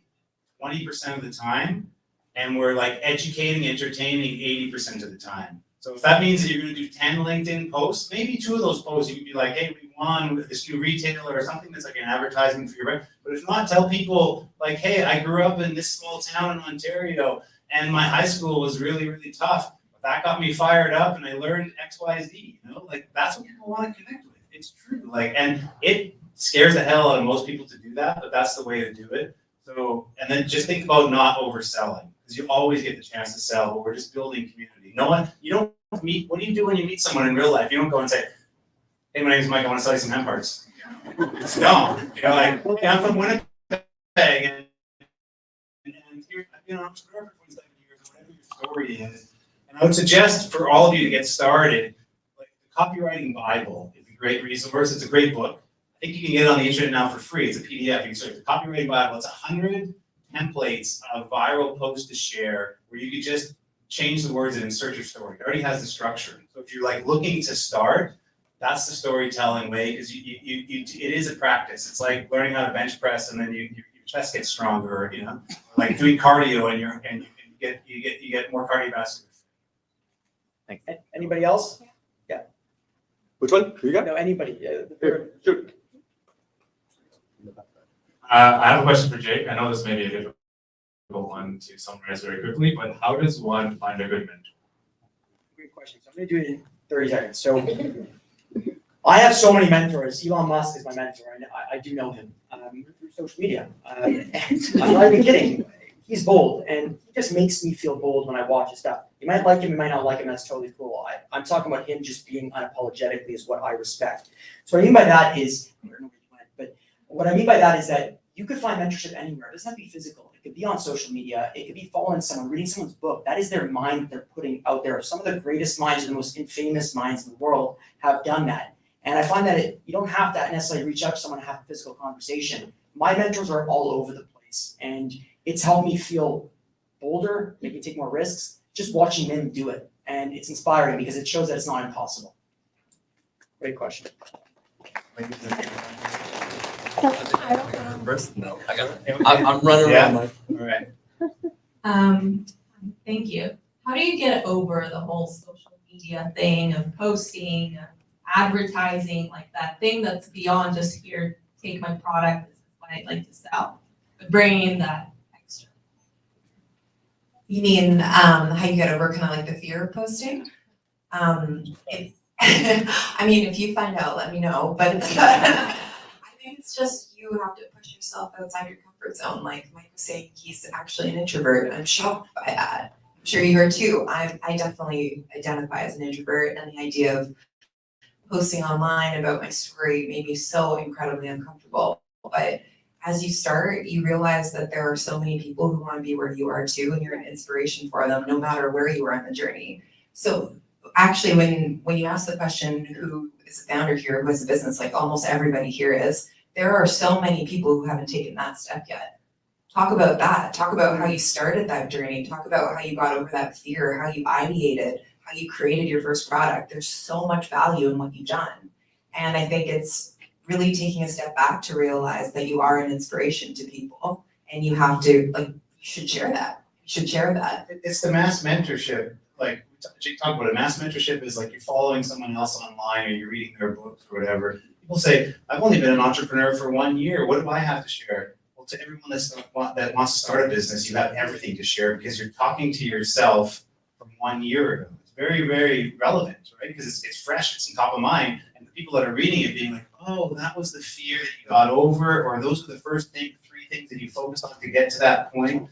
20% of the time and we're like educating, entertaining 80% of the time. So if that means that you're gonna do 10 LinkedIn posts, maybe 2 of those posts you could be like, hey, we won with this new retailer or something that's like an advertisement for your brand. But if not, tell people like, hey, I grew up in this small town in Ontario and my high school was really, really tough. But that got me fired up and I learned X, Y, Z, like that's what people wanna connect with. It's true, and it scares the hell out of most people to do that, but that's the way to do it. So, and then just think about not overselling, because you always get the chance to sell, but we're just building community. You don't meet, what do you do when you meet someone in real life? You don't go and say, hey, my name's Mike, I want to sell you some hemp parts. No, like, hey, I'm from Winnipeg, and here, I've been an entrepreneur for 27 years, whatever your story is. And I would suggest for all of you to get started, like the Copywriting Bible is a great resource. It's a great book. I think you can get it on the internet now for free. It's a PDF. You can search the Copywriting Bible. It's 100 templates of viral posts to share where you could just change the words and insert your story. It already has the structure. So if you're like looking to start, that's the storytelling way, because it is a practice. It's like learning how to bench press and then your chest gets stronger, like doing cardio and you get more cardiovascular. Thanks. Anybody else? Yeah. Which one? Who you got? No, anybody. Here, shoot. I have a question for Jake. I know this may be a difficult one to summarize very quickly, but how does one find a good mentor? Great question. So I'm going to do it in 30 seconds. So I have so many mentors. Elon Musk is my mentor, and I do know him through social media. And I'm not even kidding. He's bold, and he just makes me feel bold when I watch his stuff. You might like him, you might not like him. That's totally cool. I'm talking about him just being unapologetically is what I respect. So what I mean by that is, I don't know where you went, but what I mean by that is that you could find mentorship anywhere. It doesn't have to be physical. It could be on social media. It could be following someone, reading someone's book. That is their mind that they're putting out there. Some of the greatest minds or the most infamous minds in the world have done that. And I find that you don't have to necessarily reach out to someone and have a physical conversation. My mentors are all over the place, and it's helped me feel bolder, make me take more risks, just watching them do it. And it's inspiring because it shows that it's not impossible. Great question. First? No, I got it. I'm running around, Mike. All right. Thank you. How do you get over the whole social media thing of posting, of advertising, like that thing that's beyond just here, take my product, this is what I'd like to sell? bringing in that extra. You mean how you get over kind of like the fear of posting? I mean, if you find out, let me know. But I think it's just you have to push yourself outside your comfort zone. Like Mike was saying, he's actually an introvert. I'm shocked by that. I'm sure you are too. I definitely identify as an introvert, and the idea of posting online about my story made me so incredibly uncomfortable. But as you start, you realize that there are so many people who want to be where you are too, and you're an inspiration for them, no matter where you are in the journey. So actually, when you ask the question, who is a founder here, who has a business, like almost everybody here is, there are so many people who haven't taken that step yet. Talk about that. Talk about how you started that journey. Talk about how you got over that fear, how you ideated, how you created your first product. There's so much value in what you've done. And I think it's really taking a step back to realize that you are an inspiration to people, and you have to, like, you should share that. You should share that. It's the mass mentorship. Like Jake talked about it, mass mentorship is like you're following someone else online or you're reading their books or whatever. People say, I've only been an entrepreneur for 1 year. What do I have to share? Well, to everyone that wants to start a business, you have everything to share because you're talking to yourself from 1 year ago. It's very, very relevant, right? Because it's fresh, it's in top of mind. And the people that are reading it being like, oh, that was the fear that you got over, or those were the first three things that you focused on to get to that point.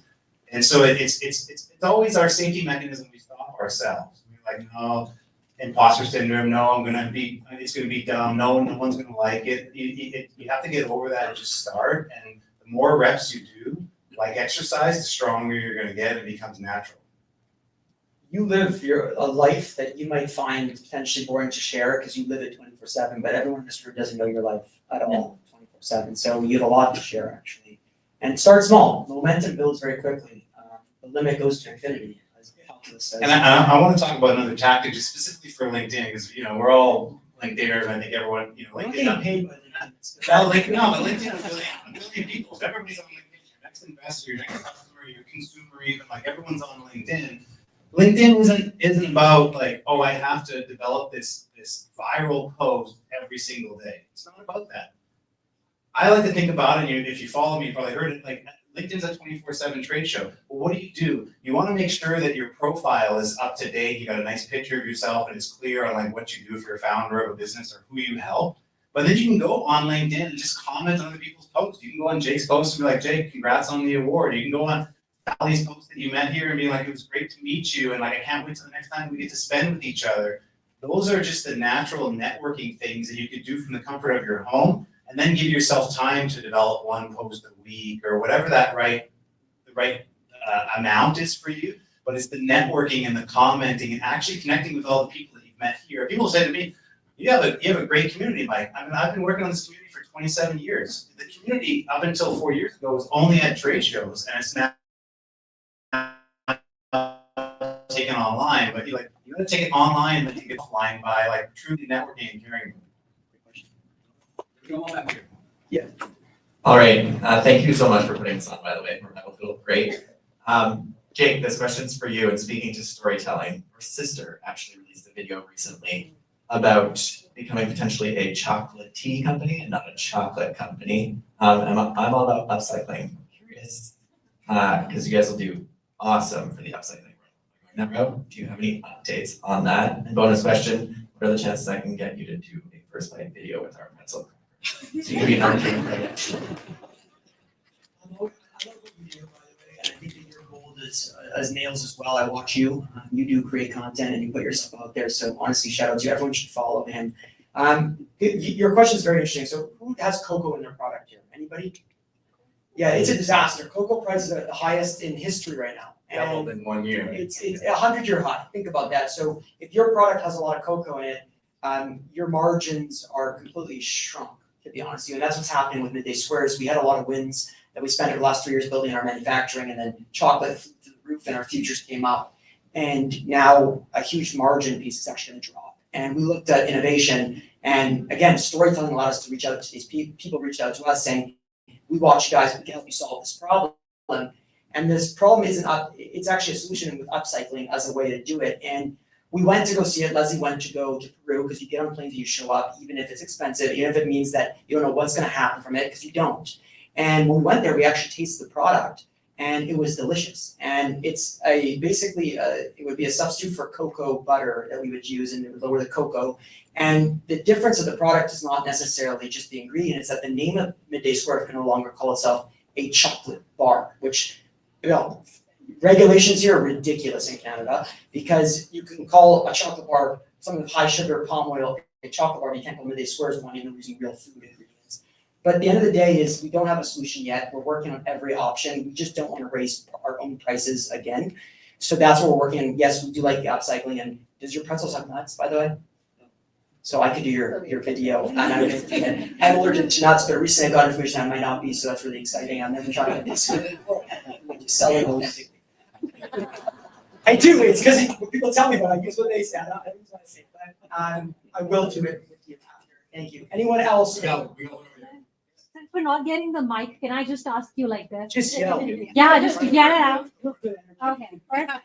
And so it's always our safety mechanism. We stop ourselves. We're like, no, imposter syndrome. No, it's gonna be dumb. No one's gonna like it. You have to get over that and just start. And the more reps you do, like exercise, the stronger you're gonna get. It becomes natural. You live a life that you might find potentially boring to share because you live it 24/7, but everyone in this room doesn't know your life at all 24/7. So you have a lot to share actually. And start small. Momentum builds very quickly. The limit goes to infinity, as calculus says. And I want to talk about another tactic, just specifically for LinkedIn, because we're all LinkedIners, and I think everyone, We're not LinkedIn. getting paid by LinkedIn. Well, but LinkedIn is a million people. So everybody's on LinkedIn. Your next investor, your next customer, your consumer, even like everyone's on LinkedIn. LinkedIn isn't about like, oh, I have to develop this viral post every single day. It's not about that. I like to think about it, and if you follow me, you probably heard it, like LinkedIn's a 24/7 trade show. Well, what do? You want to make sure that your profile is up to date. You got a nice picture of yourself and it's clear on like what you do if you're a founder of a business or who you help. But then you can go on LinkedIn and just comment on other people's posts. You can go on Jake's post and be like, Jake, congrats on the award. You can go on Sally's post that you met here and be like, it was great to meet you. And like, I can't wait till the next time we get to spend with each other. Those are just the natural networking things that you could do from the comfort of your home. And then give yourself time to develop one post a week or whatever the right amount is for you. But it's the networking and the commenting and actually connecting with all the people that you've met here. People say to me, you have a great community, Mike. I mean, I've been working on this community for 27 years. The community up until 4 years ago was only at trade shows, and it's now taken online. But you gotta take it online, but take it offline by like truly networking and caring. Yeah. All right, thank you so much for putting this on, by the way. That will feel great. Jake, this question's for you. And speaking to storytelling, your sister actually released a video recently about becoming potentially a chocolate tea company and not a chocolate company. I'm all about upcycling. I'm curious, because you guys will do awesome for the upcycling world. That route, do you have any updates on that? And bonus question, what are the chances I can get you to do a first bite video with our pencil? So you can be an argument for that. I love what you do, by the way, and I think that you're bold as nails as well. I watch you. You do create content and you put yourself out there. So honestly, shout out to you. Everyone should follow him. Your question is very interesting. So who has cocoa in their product here? Anybody? Yeah, it's a disaster. Cocoa prices are at the highest in history right now. Doubled in 1 year. It's a 100-year high. Think about that. So if your product has a lot of cocoa in it, your margins are completely shrunk, to be honest with you. And that's what's happening with Midday Squares. We had a lot of wins that we spent over the last 3 years building our manufacturing, and then chocolate through the roof and our futures came up. And now a huge margin piece is actually going to drop. And we looked at innovation, and again, storytelling allowed us to reach out to these people. People reached out to us saying, we watch you guys, we can help you solve this problem. And this problem it's actually a solution with upcycling as a way to do it. And we went to go see it. Leslie went to go to Peru because you get on planes and you show up, even if it's expensive, even if it means that you don't know what's going to happen from it, because you don't. And when we went there, we actually tasted the product, and it was delicious. And it's it would be a substitute for cocoa butter that we would use, and it would lower the cocoa. And the difference of the product is not necessarily just the ingredient, it's that the name of Midday Square can no longer call itself a chocolate bar, which, regulations here are ridiculous in Canada, because you can call a chocolate bar something with high sugar, palm oil, a chocolate bar, you can't call Midday Squares one, even using real food ingredients. But at the end of the day is we don't have a solution yet. We're working on every option. We just don't want to raise our own prices again. So that's what we're working on. Yes, we do like the upcycling. And does your pretzels have nuts, by the way? So I could do your video. And I'm allergic to nuts, but recently I got information I might not be, so that's really exciting. I've never tried this. Sell it holistically. I do. It's because people tell me, but I use what they say. I don't use what I say. But I will do it with you after. Thank you. Anyone else? Since we're not getting the mic, can I just ask you like this? Just yell. Yeah, just to get it out. Okay. Perfect.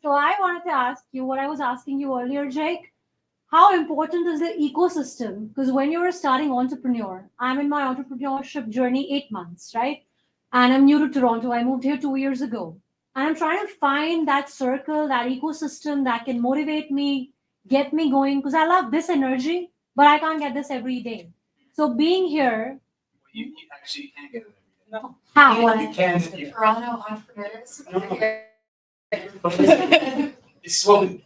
So I wanted to ask you what I was asking you earlier, Jake. How important is the ecosystem? Because when you're a starting entrepreneur, I'm in my entrepreneurship journey 8 months, right? And I'm new to Toronto. I moved here 2 years ago. And I'm trying to find that circle, that ecosystem that can motivate me, get me going, because I love this energy, but I can't get this every day. So being here. You actually can't get it every day. No. How? You can. Toronto entrepreneurs. This is what you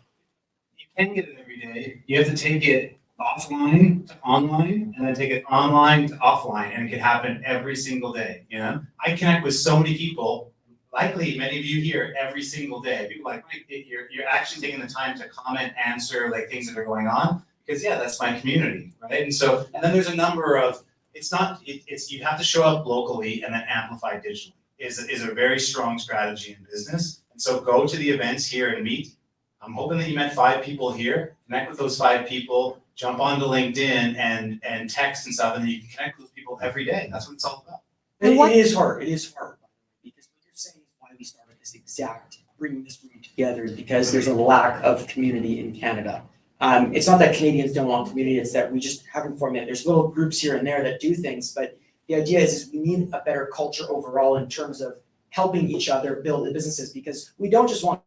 can get it every day. You have to take it offline to online, and then take it online to offline, and it can happen every single day. You know, I connect with so many people. Likely, many of you here every single day. People like, you're actually taking the time to comment, answer like things that are going on, because yeah, that's my community, right? And so, and then there's a number of. It's you have to show up locally and then amplify digitally is a very strong strategy in business. And so go to the events here and meet. I'm hoping that you met 5 people here, connect with those 5 people, jump onto LinkedIn and text and stuff, and then you can connect with those people every day. That's what it's all about. It is hard. It is hard. Because what you're saying is why we started this exact, bringing this room together, because there's a lack of community in Canada. It's not that Canadians don't want community, it's that we just haven't formed it. There's little groups here and there that do things, but the idea is we need a better culture overall in terms of helping each other build the businesses, because we don't just want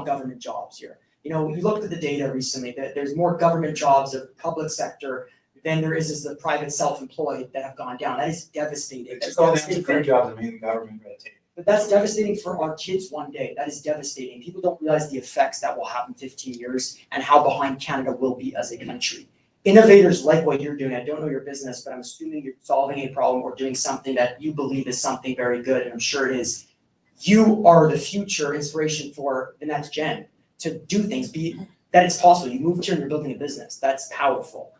government jobs here. You know, you looked at the data recently that there's more government jobs of public sector than there is the private self-employed that have gone down. That is devastating. That's devastating for jobs, I mean, the government red tape. But that's devastating for our kids one day. That is devastating. People don't realize the effects that will have in 15 years and how behind Canada will be as a country. Innovators like what you're doing, I don't know your business, but I'm assuming you're solving a problem or doing something that you believe is something very good, and I'm sure it is. You are the future inspiration for the next gen to do things, that it's possible. You moved here and you're building a business. That's powerful.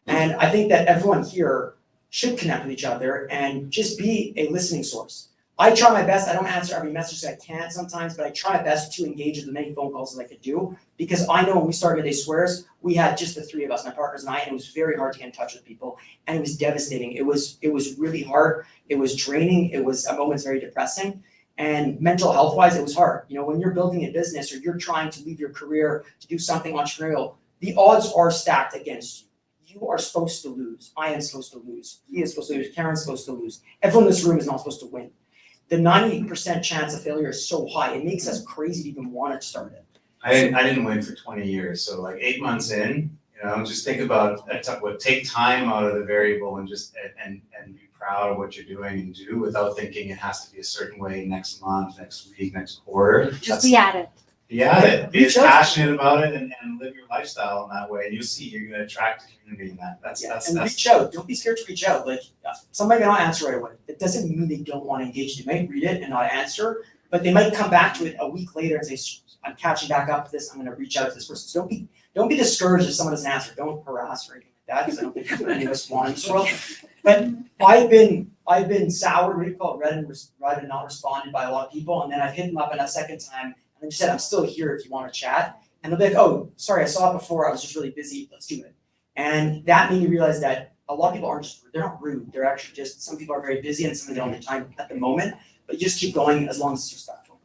And I think that everyone here should connect with each other and just be a listening source. I try my best. I don't answer every message I can sometimes, but I try my best to engage with as many phone calls as I could do, because I know when we started Midday Squares, we had just the 3 of us, my partners and I, and it was very hard to get in touch with people, and it was devastating. It was really hard. It was draining. It was at moments very depressing, and mental health wise, it was hard. You know, when you're building a business or you're trying to leave your career to do something entrepreneurial, the odds are stacked against you. You are supposed to lose. I am supposed to lose. He is supposed to lose. Karen's supposed to lose. Everyone in this room is not supposed to win. The 90% chance of failure is so high, it makes us crazy to even want to start it. I didn't win for 20 years, so like 8 months in, you know, just think about take time out of the variable and just and be proud of what you're doing and do without thinking it has to be a certain way next month, next week, next quarter. Just be at it. Be at it. Be as passionate about it and live your lifestyle in that way. And you'll see you're going to attract a community in that. That's reach out. Don't be scared to reach out. Like somebody may not answer right away. It doesn't mean they don't want to engage. They might read it and not answer, but they might come back to it a week later and say, "I'm catching back up to this. I'm going to reach out to this person." So don't be discouraged if someone doesn't answer. Don't harass or anything like that, because I don't think any of us want in this world. But I've been soured, what do you call it, read and not responded by a lot of people, and then I've hit them up a second time. And I just said, "I'm still here if you want to chat." And they'll be like, "Oh, sorry, I saw it before. I was just really busy. Let's do it." And that made me realize that a lot of people they're not rude. They're actually just, some people are very busy and some of them don't have time at the moment. But you just keep going as long as it's respectful.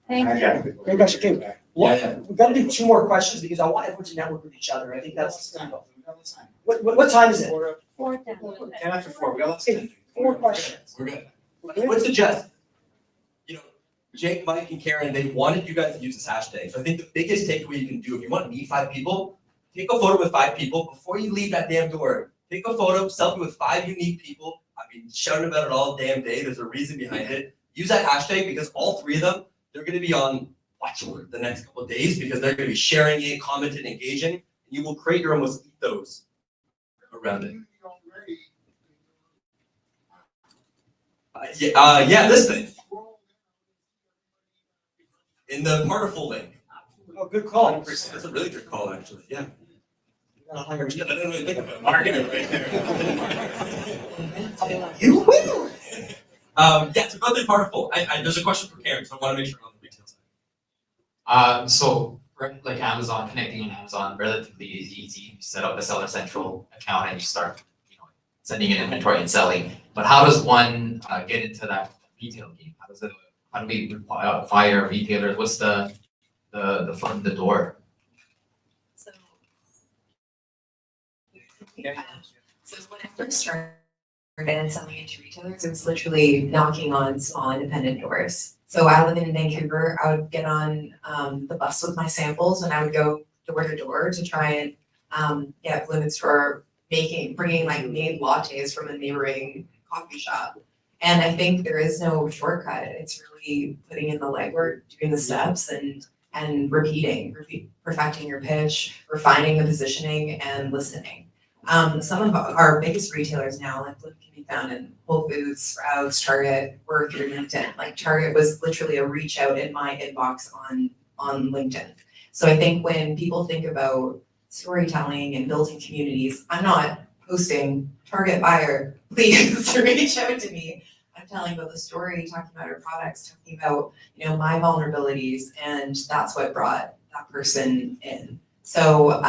Thank you. Great question. Okay. We've got to do 2 more questions because I want everyone to network with each other. I think that's what time is it? 4:10. 10 after 4. We got lots of time. 4 questions. We're good. I would suggest, Jake, Mike, and Karen, they wanted you guys to use this hashtag. So I think the biggest takeaway you can do, if you want to meet 5 people, take a photo with 5 people before you leave that damn door. Take a photo, selfie with 5 unique people. I mean, shouting about it all damn day. There's a reason behind it. Use that hashtag because all 3 of them, they're going to be on watch alert the next couple of days because they're going to be sharing it, commenting, engaging. You will create your own ethos around it. Yeah, this thing. In the Partiful link. Oh, good call. That's a really good call, actually. Yeah. I didn't really think about marketing right there. You will. Yeah, so go through Partiful. There's a question for Karen, so I want to make sure we're on the retail side. So like Amazon, connecting on Amazon, relatively easy. You set up a Seller Central account and you start, sending in inventory and selling. But how does one get into that retail game? How do we acquire retailers? What's the foot in the door? So when I first started selling into retailers, it was literally knocking on small independent doors. So I live in Vancouver. I would get on the bus with my samples and I would go door to door to try and get limits for bringing like made lattes from a neighboring coffee shop. And I think there is no shortcut. It's really putting in the legwork, doing the steps and perfecting your pitch, refining the positioning and listening. Some of our biggest retailers now, like Blume, can be found in Whole Foods, Sprouts, Target, or through LinkedIn. Like Target was literally a reach out in my inbox on LinkedIn. So I think when people think about storytelling and building communities, I'm not posting Target buyer, please reach out to me. I'm telling about the story, talking about our products, talking about, my vulnerabilities, and that's what brought that person in. So,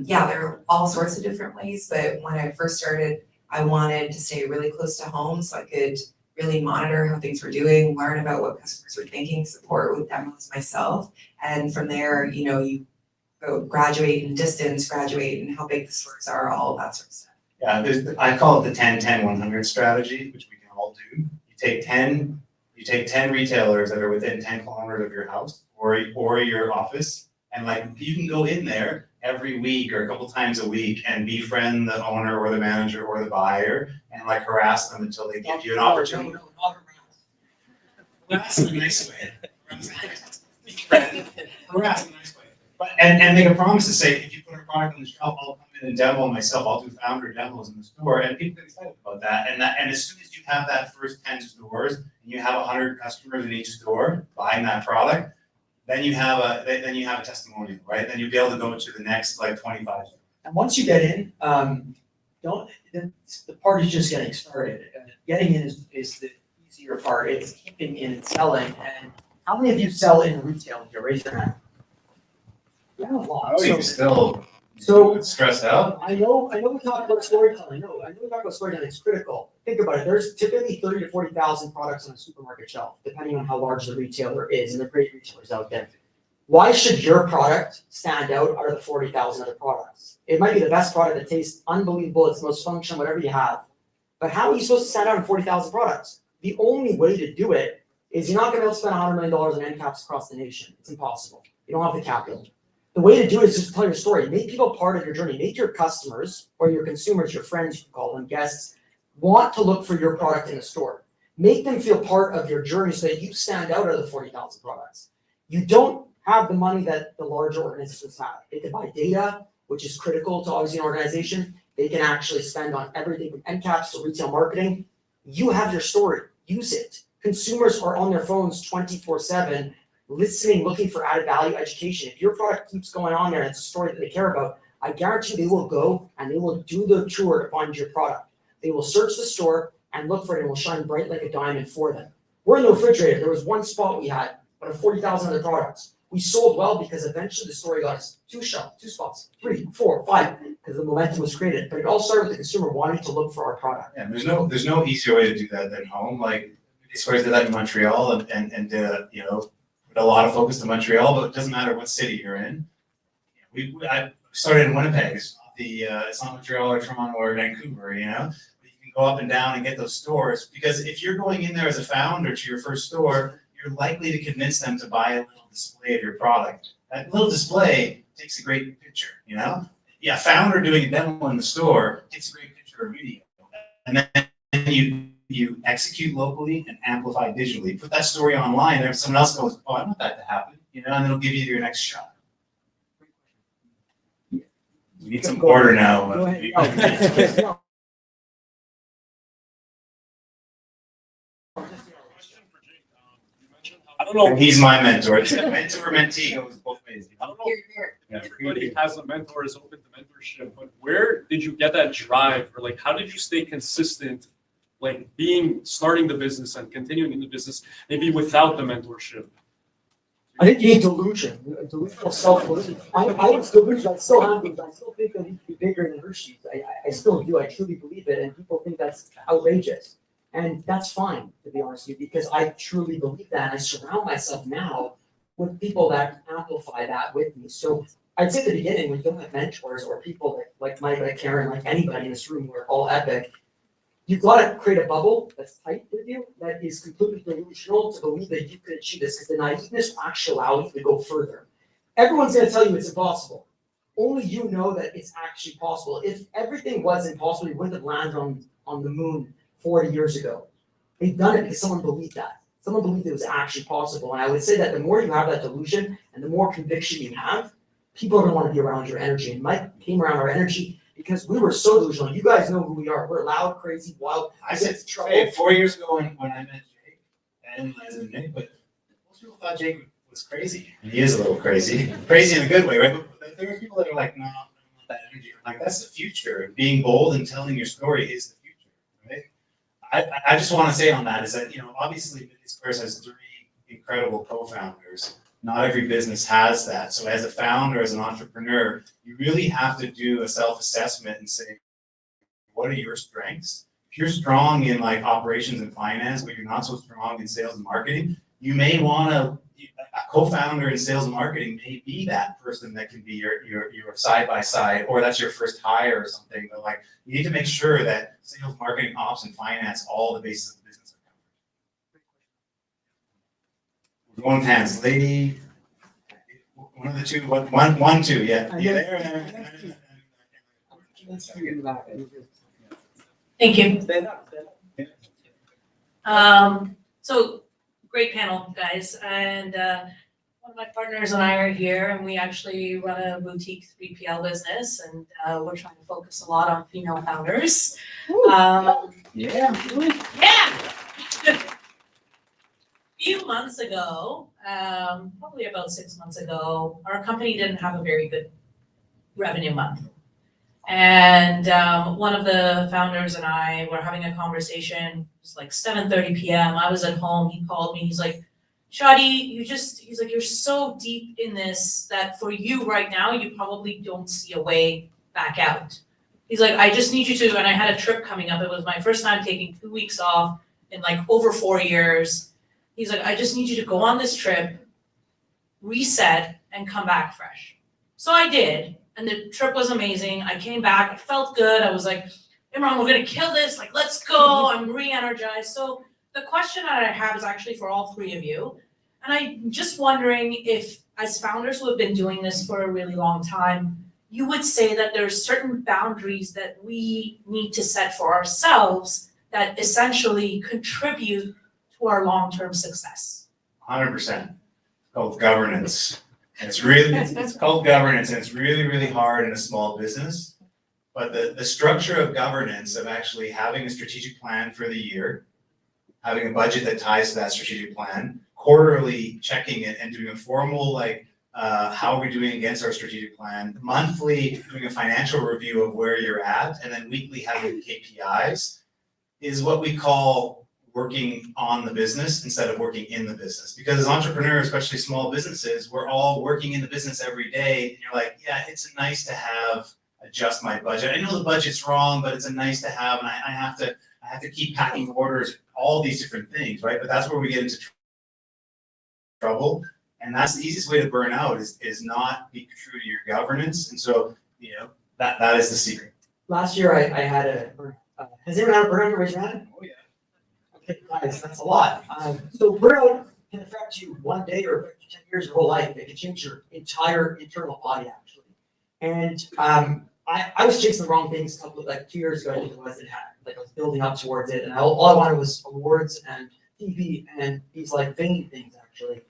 there are all sorts of different ways, but when I first started, I wanted to stay really close to home so I could really monitor how things were doing, learn about what customers were thinking, support with demos myself. And from there, you go graduate in distance, graduate and how big the stores are, all of that sort of stuff. Yeah, I call it the 10-10-100 strategy, which we can all do. You take 10 retailers that are within 10 kilometers of your house or your office, and like you can go in there every week or a couple times a week and befriend the owner or the manager or the buyer and like harass them until they give you an opportunity. No, not harass. Harass in a nice way. Harass in a nice way. But and make a promise to say, if you put a product on the shelf, I'll come in and demo myself. I'll do founder demos in the store, and people get excited about that. And as soon as you have that first 10 stores and you have 100 customers in each store buying that product, then you have a testimonial, right? Then you'll be able to go to the next like 25. And once you get in, the party's just getting started. Getting in is the easier part. It's keeping in and selling. And how many of you sell in retail here? Raise your hand. Yeah, a lot. You still So stressed out? I know we talk about storytelling. No, I know we talk about storytelling. It's critical. Think about it. There's typically 30 to 40,000 products on a supermarket shelf, depending on how large the retailer is, and there are great retailers out there. Why should your product stand out of the 40,000 other products? It might be the best product that tastes unbelievable. It's the most functional, whatever you have. But how are you supposed to stand out in 40,000 products? The only way to do it is you're not going to be able to spend $100 million on end caps across the nation. It's impossible. You don't have the capital. The way to do it is just tell your story. Make people part of your journey. Make your customers or your consumers, your friends, you can call them guests, want to look for your product in the store. Make them feel part of your journey so that you stand out of the 40,000 products. You don't have the money that the larger organizations have. They can buy data, which is critical to obviously an organization. They can actually spend on everything from end caps to retail marketing. You have your story. Use it. Consumers are on their phones 24/7. Listening, looking for added value education. If your product keeps going on there and it's a story that they care about, I guarantee they will go and they will do the tour to find your product. They will search the store and look for it and will shine bright like a diamond for them. We're in the refrigerator. There was one spot we had, but of 40,000 other products. We sold well because eventually the story got us 2 spots, 3, 4, 5, because the momentum was created. But it all started with the consumer wanting to look for our product. Yeah, there's no easier way to do that than home. Like Forrest did that in Montreal and did a lot of focus to Montreal, but it doesn't matter what city you're in. I started in Winnipeg. It's not Montreal or Toronto or Vancouver, but you can go up and down and get those stores. Because if you're going in there as a founder to your first store, you're likely to convince them to buy a little display of your product. That little display takes a great picture, you know? Yeah, founder doing a demo in the store takes a great picture or video. And then you execute locally and amplify digitally. Put that story online, and if someone else goes, oh, I want that to happen, you know, and it'll give you your next shot. We need some order now. Go ahead. No. I don't know. And he's my mentor. It's a mentor-mentee goes both ways. I don't know. Everybody has a mentor, is open to mentorship, but where did you get that drive, or like, how did you stay consistent, like starting the business and continuing in the business, maybe without the mentorship? I think you need delusion, delusional self-belief. I was delusional. I still am. I still think that he could be bigger than Hershey's. I still do. I truly believe it, and people think that's outrageous. And that's fine, to be honest with you, because I truly believe that. And I surround myself now with people that amplify that with me. So I'd say at the beginning, when you don't have mentors or people like Mike, like Karen, like anybody in this room, we're all epic. You've got to create a bubble that's tight with you, that is completely delusional to believe that you could achieve this, because the naiveness will actually allow you to go further. Everyone's going to tell you it's impossible. Only you know that it's actually possible. If everything was impossible, you wouldn't have landed on the moon 40 years ago. They've done it because someone believed that. Someone believed it was actually possible. And I would say that the more you have that delusion and the more conviction you have, people are going to want to be around your energy. And Mike came around our energy because we were so delusional. You guys know who we are. We're loud, crazy, wild. I said, hey, 4 years ago when I met Jake, and Liz and Nick, but most people thought Jake was crazy. And he is a little crazy. Crazy in a good way, right? But there are people that are like, no, I don't want that energy. I'm like, that's the future. Being bold and telling your story is the future, right? I just want to say on that is that, you know, obviously Squares has 3 incredible co-founders. Not every business has that. So as a founder, as an entrepreneur, you really have to do a self-assessment and say, what are your strengths? If you're strong in like operations and finance, but you're not so strong in sales and marketing, you may want to, a co-founder in sales and marketing may be that person that can be your side by side, or that's your first hire or something. But like, you need to make sure that sales, marketing, ops, and finance, all the bases of the business are covered. We're going with hands, lady. One of the two, one, two, yeah. You there? Thank you. So great panel, guys, and one of my partners and I are here, and we actually run a boutique 3PL business, and we're trying to focus a lot on female founders. Yeah. A few months ago, probably about 6 months ago, our company didn't have a very good revenue month. And one of the founders and I were having a conversation. It was like 7:30 p.m. I was at home. He called me. He's like, Shadi, he's like, you're so deep in this that for you right now, you probably don't see a way back out. He's like, I just need you to, and I had a trip coming up. It was my first time taking 2 weeks off in like over 4 years. He's like, I just need you to go on this trip, reset, and come back fresh. So I did. And the trip was amazing. I came back, I felt good. I was like, Imran, we're gonna kill this. Like, let's go. I'm re-energized. So the question that I have is actually for all 3 of you. And I'm just wondering if, as founders who have been doing this for a really long time, you would say that there's certain boundaries that we need to set for ourselves that essentially contribute to our long-term success. 100%. Called governance. It's called governance, and it's really, really hard in a small business. But the structure of governance, of actually having a strategic plan for the year, having a budget that ties to that strategic plan, quarterly checking it and doing a formal, like, how are we doing against our strategic plan, monthly doing a financial review of where you're at, and then weekly having KPIs, is what we call working on the business instead of working in the business. Because as entrepreneurs, especially small businesses, we're all working in the business every day. And you're like, yeah, it's nice to have, adjust my budget. I know the budget's wrong, but it's a nice to have, and I have to keep packing orders, all these different things, right? But that's where we get into trouble. And that's the easiest way to burn out is not be true to your governance. And so, you know, that is the secret. Last year, I had a Has anyone had a burnout? Raise your hand. Oh, yeah. Okay, guys, that's a lot. So burnout can affect you one day or affect you 10 years, your whole life. It can change your entire internal body, actually. And I was chasing the wrong things a couple of, like 2 years ago, I think it was, I was building up towards it, and all I wanted was awards and TV and these like vain things, actually.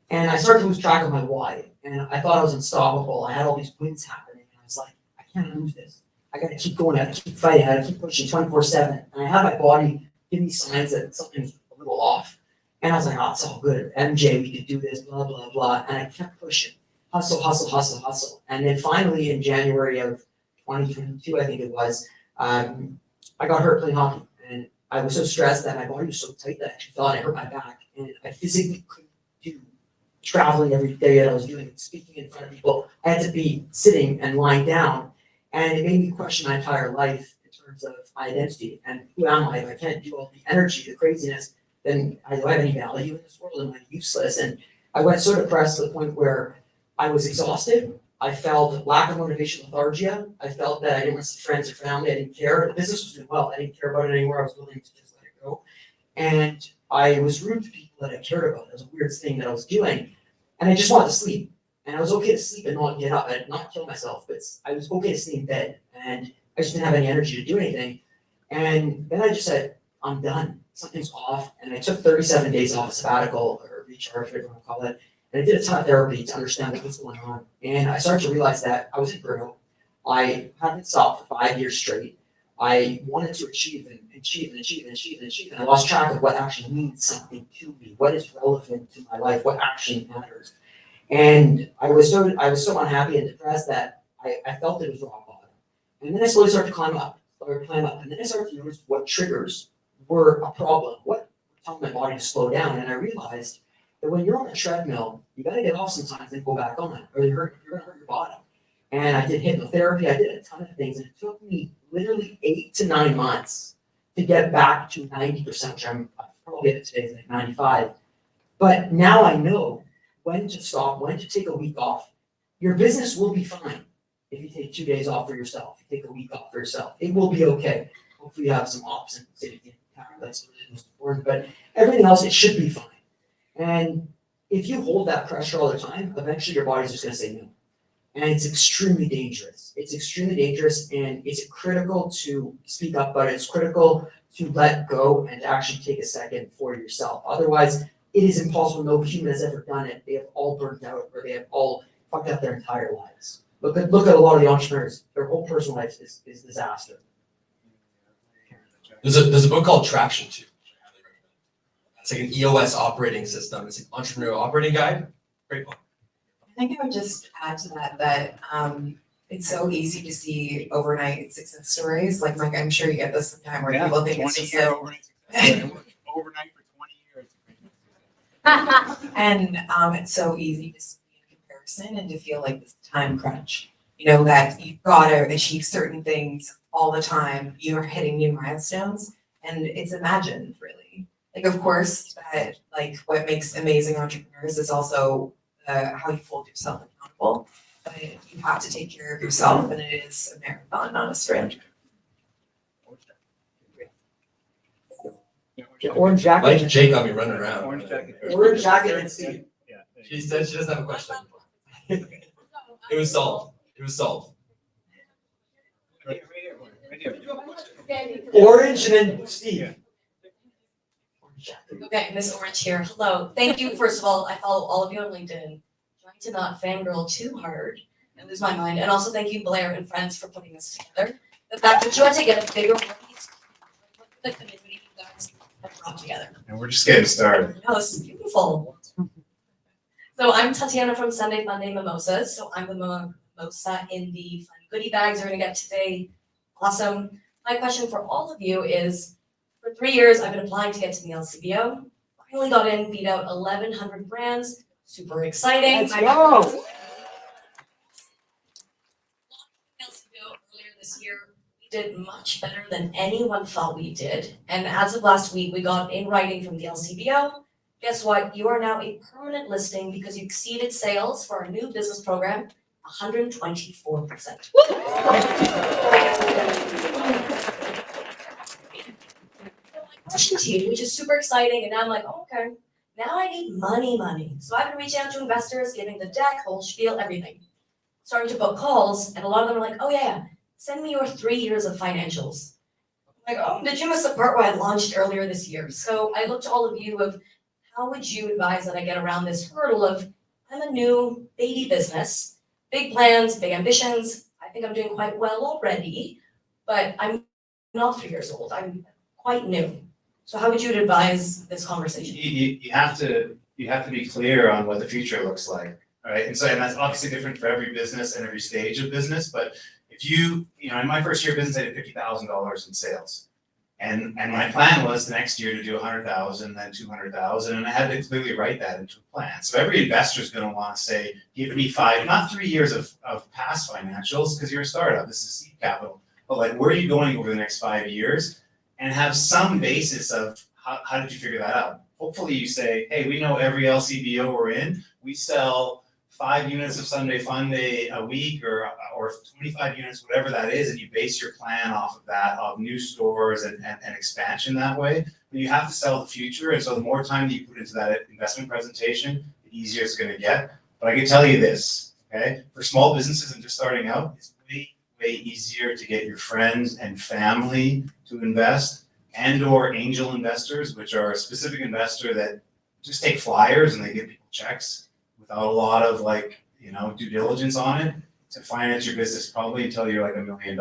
And I started to lose track of my why, and I thought I was unstoppable. I had all these wins happening, and I was like, I can't lose this. I gotta keep going, I gotta keep fighting, I gotta keep pushing 24/7. And I had my body give me signs that something's a little off. And I was like, oh, it's all good. MJ, we could do this, blah, blah, blah. And I kept pushing. Hustle, hustle, hustle, hustle. And then finally in January of 2022, I think it was, I got hurt playing hockey. And I was so stressed that my body was so tight that I actually thought I hurt my back. And I physically couldn't do traveling every day that I was doing, speaking in front of people. I had to be sitting and lying down. And it made me question my entire life in terms of my identity. And who am I? If I can't do all the energy, the craziness, then do I have any value in this world? Am I useless? And I went so depressed to the point where I was exhausted. I felt lack of motivation, lethargia. I felt that I didn't want to see friends or family. I didn't care. The business was doing well. I didn't care about it anymore. I was willing to just let it go. And I was rude to people that I cared about. It was a weird thing that I was doing. And I just wanted to sleep. And I was okay to sleep and not get up. I did not kill myself, but I was okay to stay in bed. And I just didn't have any energy to do anything. And then I just said, I'm done. Something's off. And I took 37 days off a sabbatical or recharge, whatever you want to call it. And I did a ton of therapy to understand what was going on. And I started to realize that I was in burnout. I hadn't stopped for 5 years straight. I wanted to achieve and achieve and achieve and achieve and achieve. And I lost track of what actually means something to me, what is relevant to my life, what actually matters. And I was so unhappy and depressed that I felt it was rock bottom. And then I slowly started to climb up. And then I started to notice what triggers were a problem, what told my body to slow down. And I realized that when you're on a treadmill, you gotta get off sometimes and go back on it, or you're gonna hurt your body. And I did hypnotherapy, I did a ton of things, and it took me literally 8 to 9 months to get back to 90%, which I'm probably at today, like 95. But now I know when to stop, when to take a week off. Your business will be fine if you take 2 days off for yourself, if you take a week off for yourself. It will be okay. Hopefully you have some ops and safety, that's what is important, but everything else, it should be fine. And if you hold that pressure all the time, eventually your body's just gonna say no. And it's extremely dangerous. It's extremely dangerous, and it's critical to speak up about it. It's critical to let go and to actually take a second for yourself. Otherwise, it is impossible. No human has ever done it. They have all burnt out, or they have all fucked up their entire lives. Look at a lot of the entrepreneurs. Their whole personal life is disaster. There's a book called Traction too. It's like an EOS operating system. It's an entrepreneurial operating guide. Great book. I think I would just add to that it's so easy to see overnight success stories. Like Mike, I'm sure you get this sometime where people think it's just overnight for 20 years. And it's so easy to see in comparison and to feel like this time crunch. You know, that you've got to achieve certain things all the time. You're hitting new milestones, and it's imagined, really. Like, of course, that like what makes amazing entrepreneurs is also how you hold yourself accountable. But you have to take care of yourself, and it is a marathon, not a sprint. Orange jacket. Like Jake got me running around. Orange jacket. Orange jacket and Steve. She said she doesn't have a question. It was solved. It was solved. Right here. Orange and then Steve. Okay, Miss Orange here. Hello. Thank you. First of all, I follow all of you on LinkedIn. Trying to not fangirl too hard and lose my mind. And also thank you, Blair and friends, for putting this together. The fact that you want to get a bigger piece, the community you guys have brought together. And we're just getting started. Oh, this is beautiful. So I'm Tatiana from Sunday Monday Mimosas. So I'm the mimosa in the fun goodie bags you're gonna get today. Awesome. My question for all of you is, for 3 years, I've been applying to get to the LCBO. Finally got in, beat out 1,100 brands. Super exciting. Let's go. LCBO earlier this year, we did much better than anyone thought we did. And as of last week, we got in writing from the LCBO. Guess what? You are now a permanent listing because you exceeded sales for our new business program 124%. construction team, which is super exciting. And now I'm like, oh, okay, now I need money. So I've been reaching out to investors, giving the deck, whole spiel, everything. Starting to book calls, and a lot of them are like, oh yeah, send me your 3 years of financials. I'm like, oh, did you miss the part where I launched earlier this year? So I look to all of you of how would you advise that I get around this hurdle of I'm a new baby business, big plans, big ambitions. I think I'm doing quite well already, but I'm not 3 years old. I'm quite new. So how would you advise this conversation? You have to be clear on what the future looks like, right? And that's obviously different for every business and every stage of business, but if you know, in my first year of business, I did $50,000 in sales. And my plan was the next year to do 100,000, then 200,000, and I had to clearly write that into a plan. So every investor is going to want to say, give me 5, not 3 years of past financials, because you're a startup, this is seed capital, but like, where are you going over the next 5 years? And have some basis of how did you figure that out? Hopefully you say, hey, we know every LCBO we're in, we sell 5 units of Sunday Funday a week or 25 units, whatever that is, and you base your plan off of that, of new stores and expansion that way. But you have to sell the future, and so the more time that you put into that investment presentation, the easier it's gonna get. But I can tell you this, okay? For small businesses and just starting out, it's way easier to get your friends and family to invest, and or angel investors, which are a specific investor that just take flyers and they give people checks without a lot of due diligence on it to finance your business, probably until you're like $1 million.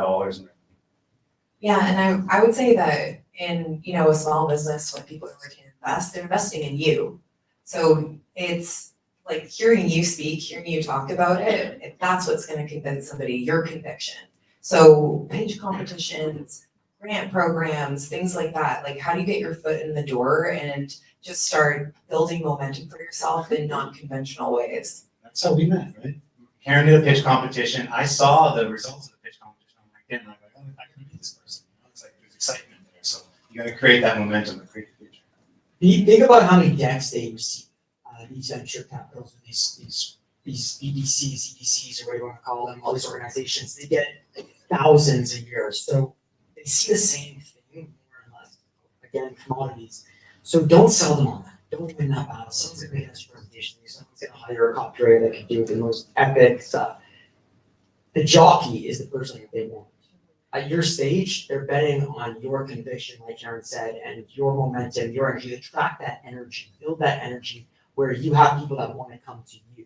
Yeah, and I would say that in, a small business, when people are working to invest, they're investing in you. So it's like hearing you speak, hearing you talk about it, that's what's gonna convince somebody your conviction. So pitch competitions, grant programs, things like that, like how do you get your foot in the door and just start building momentum for yourself in non-conventional ways? That's how we met, right? Karen did a pitch competition. I saw the results of the pitch competition on LinkedIn, and I'm like, oh, I can meet this person. It's like there's excitement there. So you got to create that momentum and create the future. Think about how many decks they receive, these venture capitals, these BDCs, EDCs, or whatever you want to call them, all these organizations, they get thousands a year. So they see the same thing more or less. Again, commodities. So don't sell them on that. Don't win that battle. Someone's gonna make a presentation. Someone's gonna hire a copywriter that can do the most epic stuff. The jockey is the person that they want. At your stage, they're betting on your conviction, like Karen said, and your momentum, your energy. Attract that energy, build that energy where you have people that want to come to you.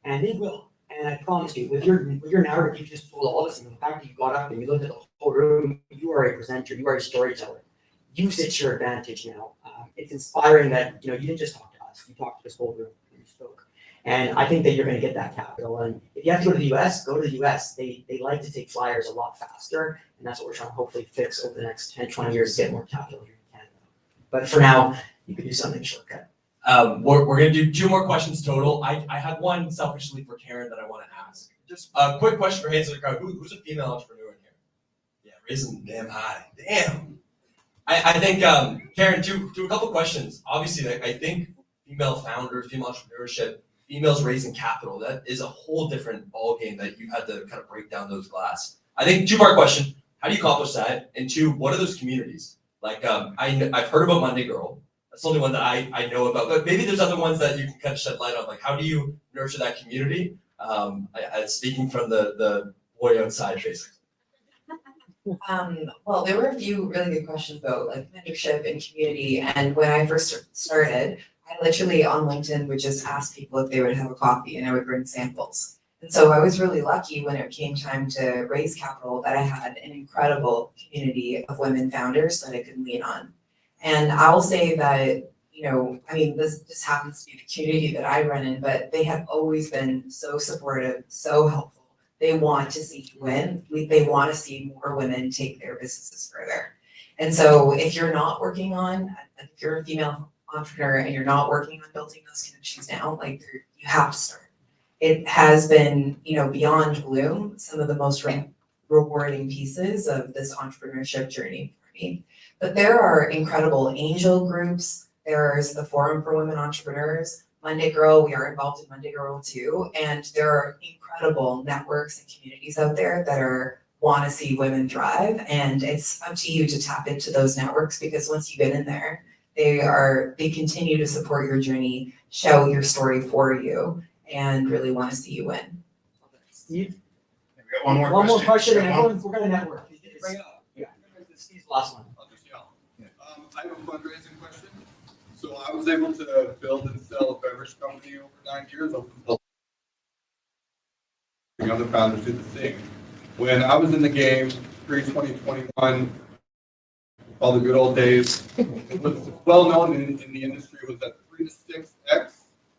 And they will. And I promise you, with your narrative, you just told all of us, and the fact that you got up and you looked at the whole room, you are a presenter, you are a storyteller. Use it to your advantage now. It's inspiring that you didn't just talk to us, you talked to this whole room and you spoke. And I think that you're going to get that capital. And if you have to go to the US, go to the US. They like to take flyers a lot faster, and that's what we're trying to hopefully fix over the next 10, 20 years to get more capital here in Canada. But for now, you could do something shortcut. We're going to do 2 more questions total. I have one selfishly for Karen that I want to ask. Just a quick question for hands in the crowd. Who's a female entrepreneur in here? Yeah, raising damn high. Damn. I think, Karen, to a couple questions. Obviously, I think female founders, female entrepreneurship, females raising capital, that is a whole different ballgame that you had to kind of break down those glass. I think 2-part question, how do you accomplish that? And 2, what are those communities? Like, I've heard about Monday Girl. That's the only one that I know about, but maybe there's other ones that you can kind of shed light on. Like, how do you nurture that community? Speaking from the boy outside, basically. Well, there were a few really good questions about like mentorship and community. And when I first started, I literally on LinkedIn would just ask people if they would have a coffee, and I would bring samples. And so I was really lucky when it came time to raise capital that I had an incredible community of women founders that I could lean on. And I'll say that, this just happens to be the community that I run in, but they have always been so supportive, so helpful. They want to see you win. They want to see more women take their businesses further. And so if you're not working on, if you're a female entrepreneur and you're not working on building those connections now, you have to start. It has been, beyond Blume, some of the most rewarding pieces of this entrepreneurship journey for me. But there are incredible angel groups. There's the Forum for Women Entrepreneurs, Monday Girl. We are involved in Monday Girl too. And there are incredible networks and communities out there that are want to see women thrive, and it's up to you to tap into those networks, because once you get in there, they continue to support your journey, show your story for you, and really want to see you win. Steve? We got one more question. One more question, and We got we're gonna network. Bring it up. Yeah. Steve's the last one. I'll just yell. I have a fundraising question. So I was able to build and sell a beverage company over 9 years. The other founders did the same. When I was in the game, pre-2021, all the good old days, it was well known in the industry was that 3 to 6x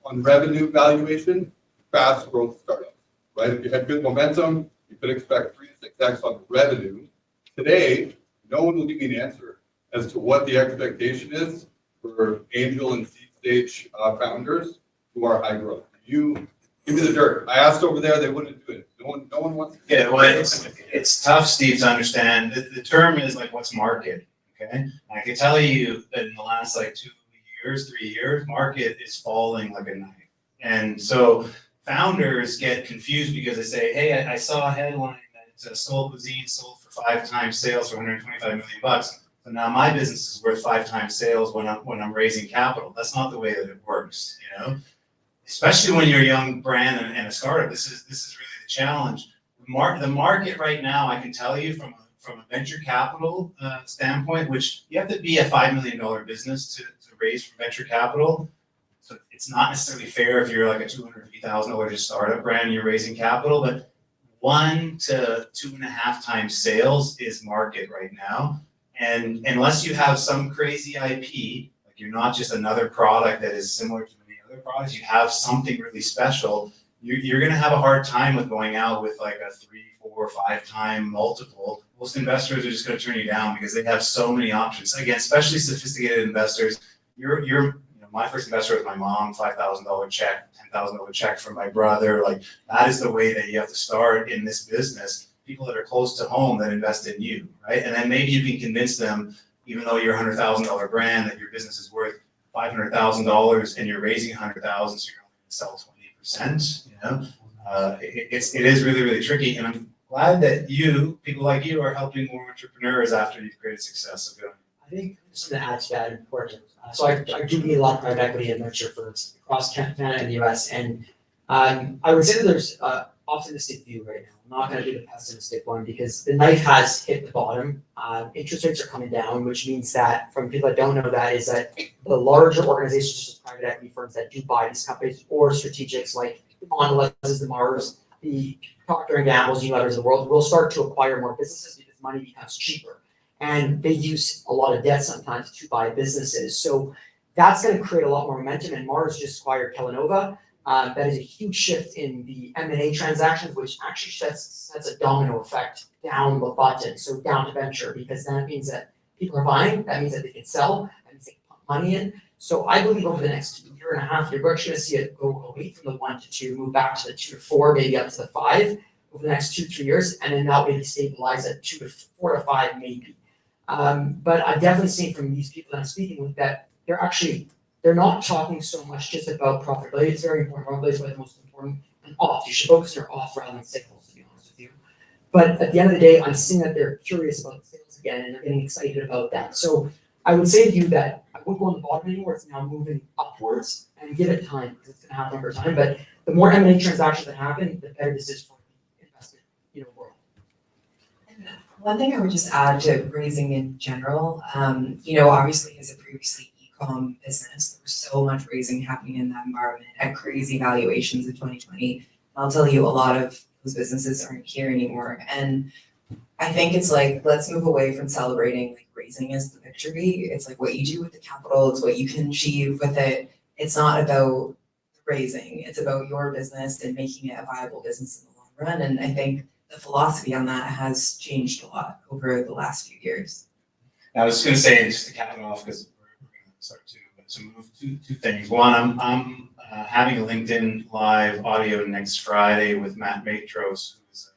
on revenue valuation, fast growth startups, right? If you had good momentum, you could expect 3 to 6x on revenue. Today, no one will give me an answer as to what the expectation is for angel and seed stage founders who are high growth. You give me the dirt. I asked over there, they wouldn't do it. No one wants to. Yeah, well, it's tough, Steve, to understand. The term is like, what's market? Okay, I can tell you that in the last like 2 years, 3 years, market is falling like a knife. And so founders get confused because they say, hey, I saw a headline that Soul Cuisine sold for 5 times sales for $125 million. So now my business is worth 5 times sales when I'm raising capital. That's not the way that it works, you know? Especially when you're a young brand and a startup. This is really the challenge. The market right now, I can tell you from a venture capital standpoint, which you have to be a $5 million business to raise from venture capital. So it's not necessarily fair if you're like a $250,000 just startup brand and you're raising capital, but 1 to 2.5 times sales is market right now. And unless you have some crazy IP, like you're not just another product that is similar to many other products, you have something really special, you're going to have a hard time with going out with like a 3, 4, 5 time multiple. Most investors are just going to turn you down because they have so many options. Again, especially sophisticated investors. My first investor was my mom, $5,000 check, $10,000 check from my brother. Like that is the way that you have to start in this business. People that are close to home that invest in you, right? And then maybe you can convince them, even though you're a $100,000 brand, that your business is worth $500,000 and you're raising $100,000, so you're only going to sell 20%. You know, it is really, really tricky. And I'm glad that people like you are helping more entrepreneurs after you've created success. So good on you. I think something to add to that important. So I do meet a lot of private equity and venture firms across Canada and the US. And I would say that there's an optimistic view right now. I'm not going to be the pessimistic one because the knife has hit the bottom. Interest rates are coming down, which means that, from people that don't know that, is that the larger organizations, such as private equity firms that do buy these companies, or strategics like the Mondelez's, the Mars, the Procter & Gamble's, Unilever's of the world, will start to acquire more businesses because money becomes cheaper. And they use a lot of debt sometimes to buy businesses. So that's going to create a lot more momentum. And Mars just acquired Kellanova. That is a huge shift in the M&A transactions, which actually sets a domino effect down the button, so down to venture, because that means that people are buying, that means that they can sell, that means they can put money in. So I believe over the next 1.5 years, you're actually going to see it go away from the 1 to 2, move back to the 2 to 4, maybe up to the 5 over the next 2-3 years, and then that maybe stabilize at 2 to 4 to 5 maybe. But I've definitely seen from these people that I'm speaking with that they're not talking so much just about profitability. It's very important. Profitability is probably the most important. And off. You should focus on your off rather than sales, to be honest with you. But at the end of the day, I'm seeing that they're curious about sales again and they're getting excited about that. So I would say to you that I wouldn't go on the bottom anymore. It's now moving upwards, and give it time because it's going to happen over time. But the more M&A transactions that happen, the better this is for the investment world. One thing I would just add to raising in general, obviously as a previously e-com business, there was so much raising happening in that environment at crazy valuations in 2020. I'll tell you, a lot of those businesses aren't here anymore. And I think it's like, let's move away from celebrating like raising as the victory. It's like what you do with the capital, it's what you can achieve with it. It's not about raising, it's about your business and making it a viable business in the long run. And I think the philosophy on that has changed a lot over the last few years. I was going to say, just to cap it off, because we're going to start to move two things. One, I'm having a LinkedIn Live audio next Friday with Matt Matros, who's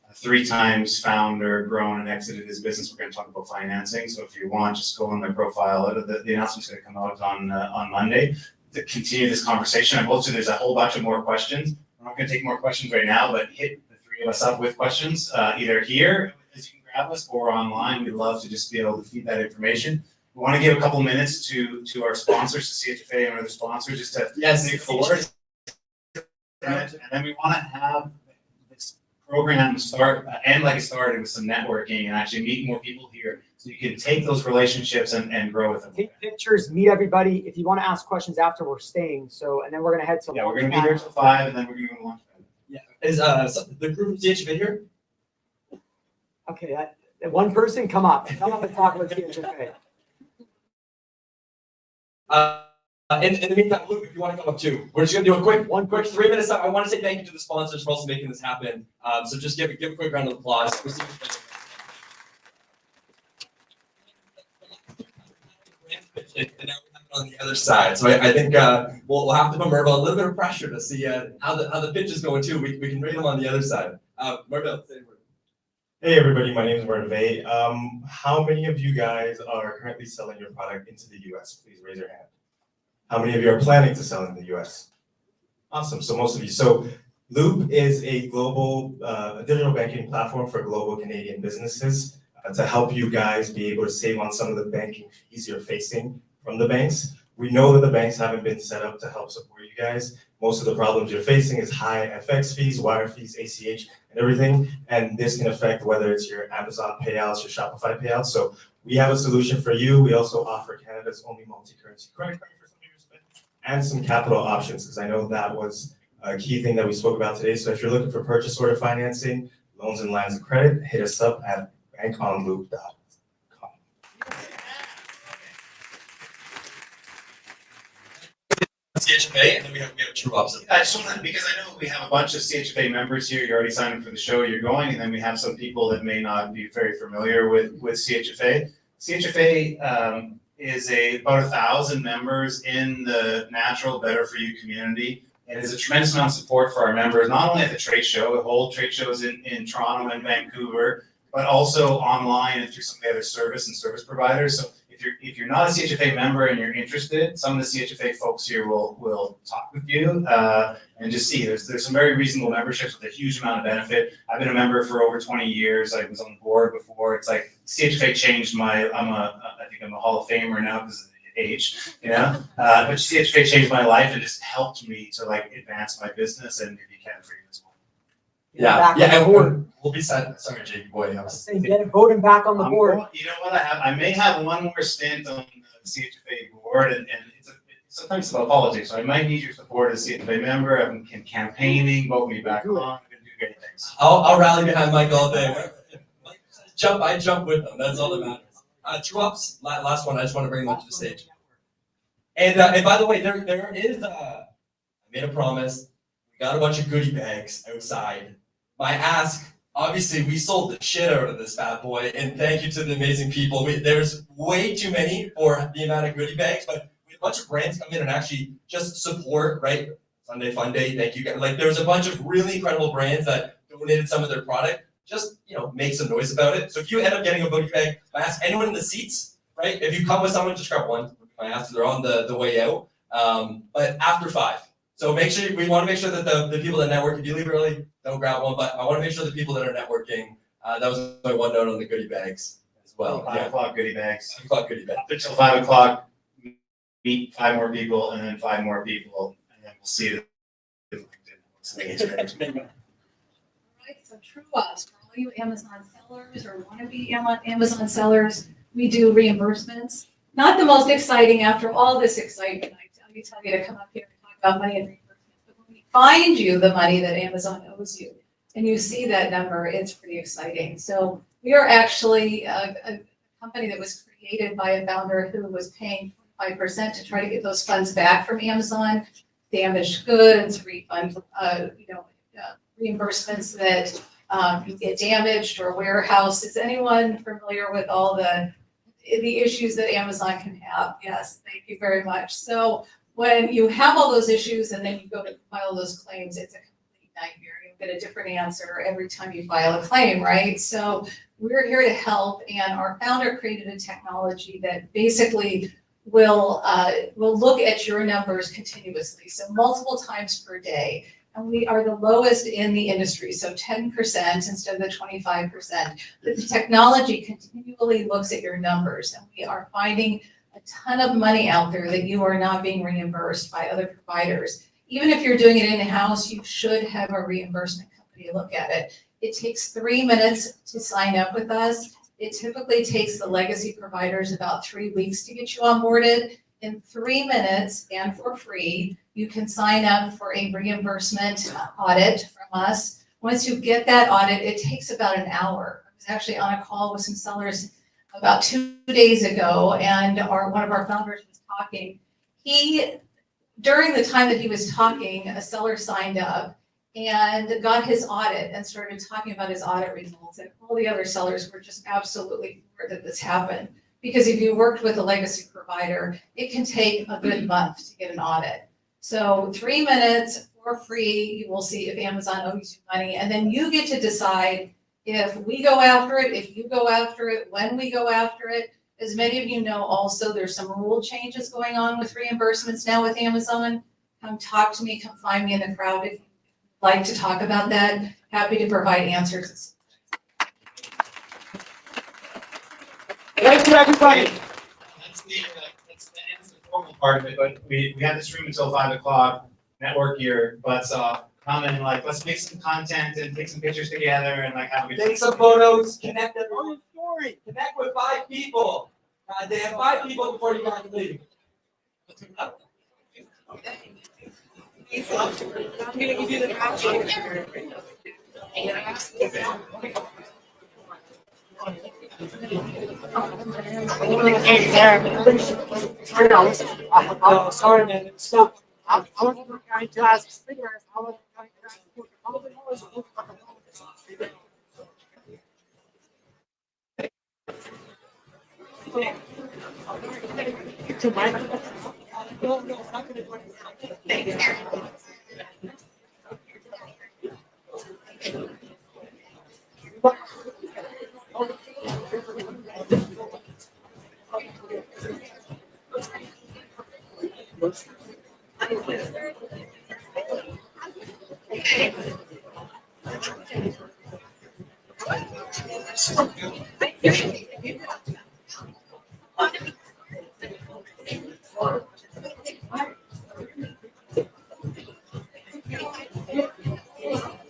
a 3 times founder, grown and exited his business. We're going to talk about financing. So if you want, just go on my profile. The announcement's going to come out on Monday to continue this conversation. I will say there's a whole bunch of more questions. I'm not going to take more questions right now, but hit the 3 three of us up with questions, either here, as you can grab us, or online. We'd love to just be able to feed that information. We want to give a couple minutes to our sponsors, to CHFA and other sponsors, just to move forward. And then we want to have this program start, end like it started, with some networking and actually meet more people here, so you can take those relationships and grow with them. Take pictures, meet everybody. If you want to ask questions after, we're staying. So, and then we're gonna head to. Yeah, we're gonna be here till 5, and then we're gonna go to lunch. Yeah. Is the group from CHFA here? Okay, that one person, come up and talk with CHFA. In the meantime, Luke, if you want to come up too, we're just gonna do a quick 3 minutes. I want to say thank you to the sponsors for also making this happen. So just give a quick round of applause. On the other side, so I think we'll have to put Merville a little bit of pressure to see how the pitch is going too. We can rate him on the other side. Merville, say a word. Hey everybody, my name is Merville. How many of you guys are currently selling your product into the US? Please raise your hand. How many of you are planning to sell in the US? Awesome, so most of you. So Loop is a global digital banking platform for global Canadian businesses to help you guys be able to save on some of the banking fees you're facing from the banks. We know that the banks haven't been set up to help support you guys. Most of the problems you're facing is high FX fees, wire fees, ACH, and everything. And this can affect whether it's your Amazon payouts, your Shopify payouts. So we have a solution for you. We also offer Canada's only multi-currency credit card for some of your spend, and some capital options, because I know that was a key thing that we spoke about today. So if you're looking for purchase order financing, loans and lines of credit, hit us up at bankonloop.com. CHFA, and then we have True Ups. I just want to, because I know we have a bunch of CHFA members here. You're already signed up for the show. You're going, and then we have some people that may not be very familiar with CHFA. CHFA is about 1,000 members in the natural Better For You community, and is a tremendous amount of support for our members, not only at the trade show. We hold trade shows in Toronto and Vancouver, but also online and through some of the other service providers. So if you're not a CHFA member and you're interested, some of the CHFA folks here will talk with you and just see. There's some very reasonable memberships with a huge amount of benefit. I've been a member for over 20 years. I was on the board before. It's like CHFA changed I think I'm a Hall of Famer now because of the age, you know. But CHFA changed my life and just helped me to like advance my business, and maybe can for you as well. Yeah, we'll be sad. Sorry, Jake, boy. I was Voting back on the board. You know what? I may have one more stint on the CHFA board, and sometimes it's about politics. So I might need your support as a CHFA member. I'm campaigning, vote me back on. I'm gonna do great things. I'll rally behind Mike all day. I jump with them. That's all that matters. True Ups, last one. I just want to bring them up to the stage. And by the way, there is I made a promise. We got a bunch of goodie bags outside. My ask, obviously, we sold the shit out of this bad boy, and thank you to the amazing people. There's way too many for the amount of goodie bags, but we had a bunch of brands come in and actually just support, right? Sunday Fun Day, thank you guys. Like, there was a bunch of really incredible brands that donated some of their product. Just, make some noise about it. So if you end up getting a goodie bag, I ask anyone in the seats, right? If you come with someone, just grab one. I ask they're on the way out, but after 5. So we want to make sure that the people that network, if you leave early, don't grab one, but I want to make sure the people that are networking, that was my one note on the goodie bags as well. 5 o'clock goodie bags. 5 o'clock goodie bags. Until 5 o'clock, meet 5 more people, and then 5 more people, and then we'll see you. Right, so True Ups, for all you Amazon sellers or want to be Amazon sellers, we do reimbursements. Not the most exciting after all this excitement. I tell you to come up here and talk about money and reimbursements, but when we find you the money that Amazon owes you, and you see that number, it's pretty exciting. So we are actually a company that was created by a founder who was paying 5% to try to get those funds back from Amazon, damaged goods, refund, reimbursements that get damaged or warehouse. Is anyone familiar with all the issues that Amazon can have? Yes, thank you very much. So when you have all those issues and then you go to file those claims, it's a complete nightmare. You get a different answer every time you file a claim, right? So we're here to help, and our founder created a technology that basically will look at your numbers continuously, so multiple times per day. and we are the lowest in the industry, so 10% instead of the 25%. But the technology continually looks at your numbers, and we are finding a ton of money out there that you are not being reimbursed by other providers. Even if you're doing it in-house, you should have a reimbursement company look at it. It takes 3 minutes to sign up with us. It typically takes the legacy providers about 3 weeks to get you onboarded. In 3 minutes and for free, you can sign up for a reimbursement audit from us. Once you get that audit, it takes about an hour. I was actually on a call with some sellers about 2 days ago, and one of our founders was talking. During the time that he was talking, a seller signed up and got his audit and started talking about his audit results, and all the other sellers were just absolutely floored that this happened. Because if you worked with a legacy provider, it can take a good month to get an audit. So 3 minutes for free, you will see if Amazon owes you money, and then you get to decide if we go after it, if you go after it, when we go after it. As many of you know, also, there's some rule changes going on with reimbursements now with Amazon. Come talk to me, come find me in the crowd if you'd like to talk about that. Happy to provide answers. Thank you, everybody. That's the formal part of it, but we have this room until 5 o'clock, network here, but come and like, let's make some content and take some pictures together and like have a good. Take some photos, connect everyone. Connect with 5 people. They have 5 people before you guys leave. I'm gonna give you the Oh, sorry, man. Stop. I was going to ask figures. I was going to ask to my no, no, I'm not going to do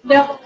No.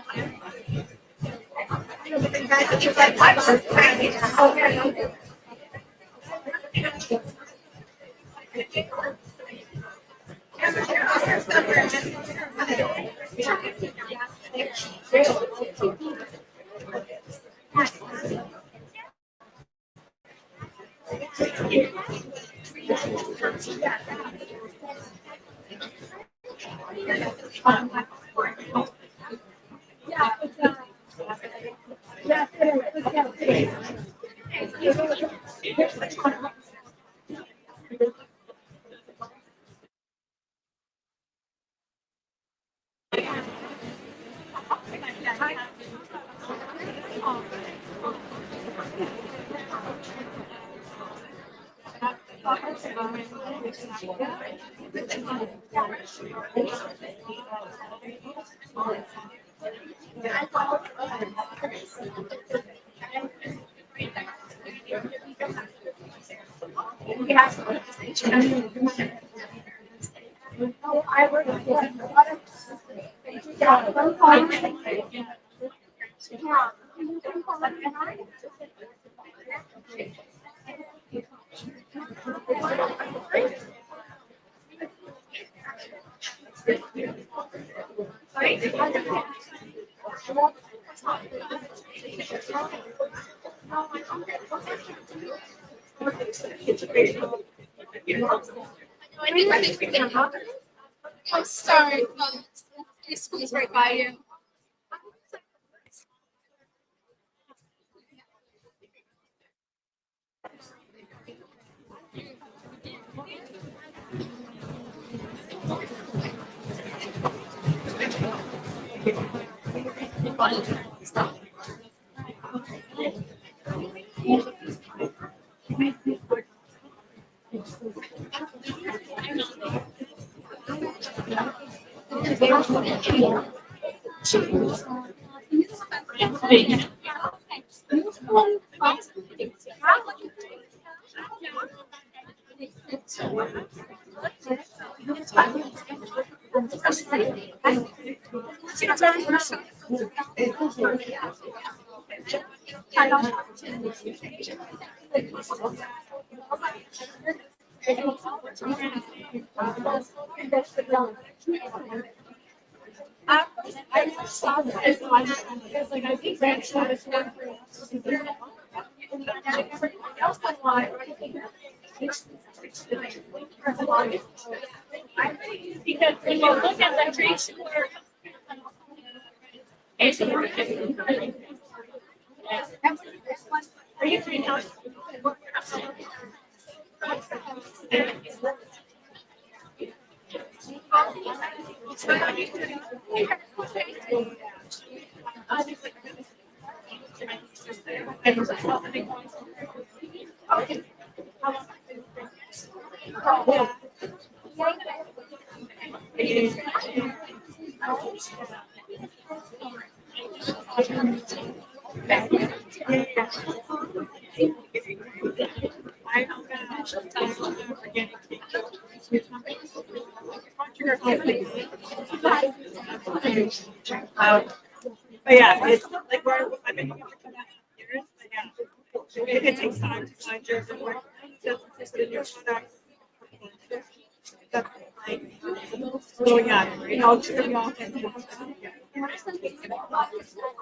I'm sorry, I squeezed right by you. I just saw this one because like I think Grant showed us one for everything else I want. Because when you look at the trees, are you free now? But yeah, it's like I've been here for 2.5 years, but yeah, it takes time to find your work. Just in your product. So yeah, you know, turn off and it's been helping you.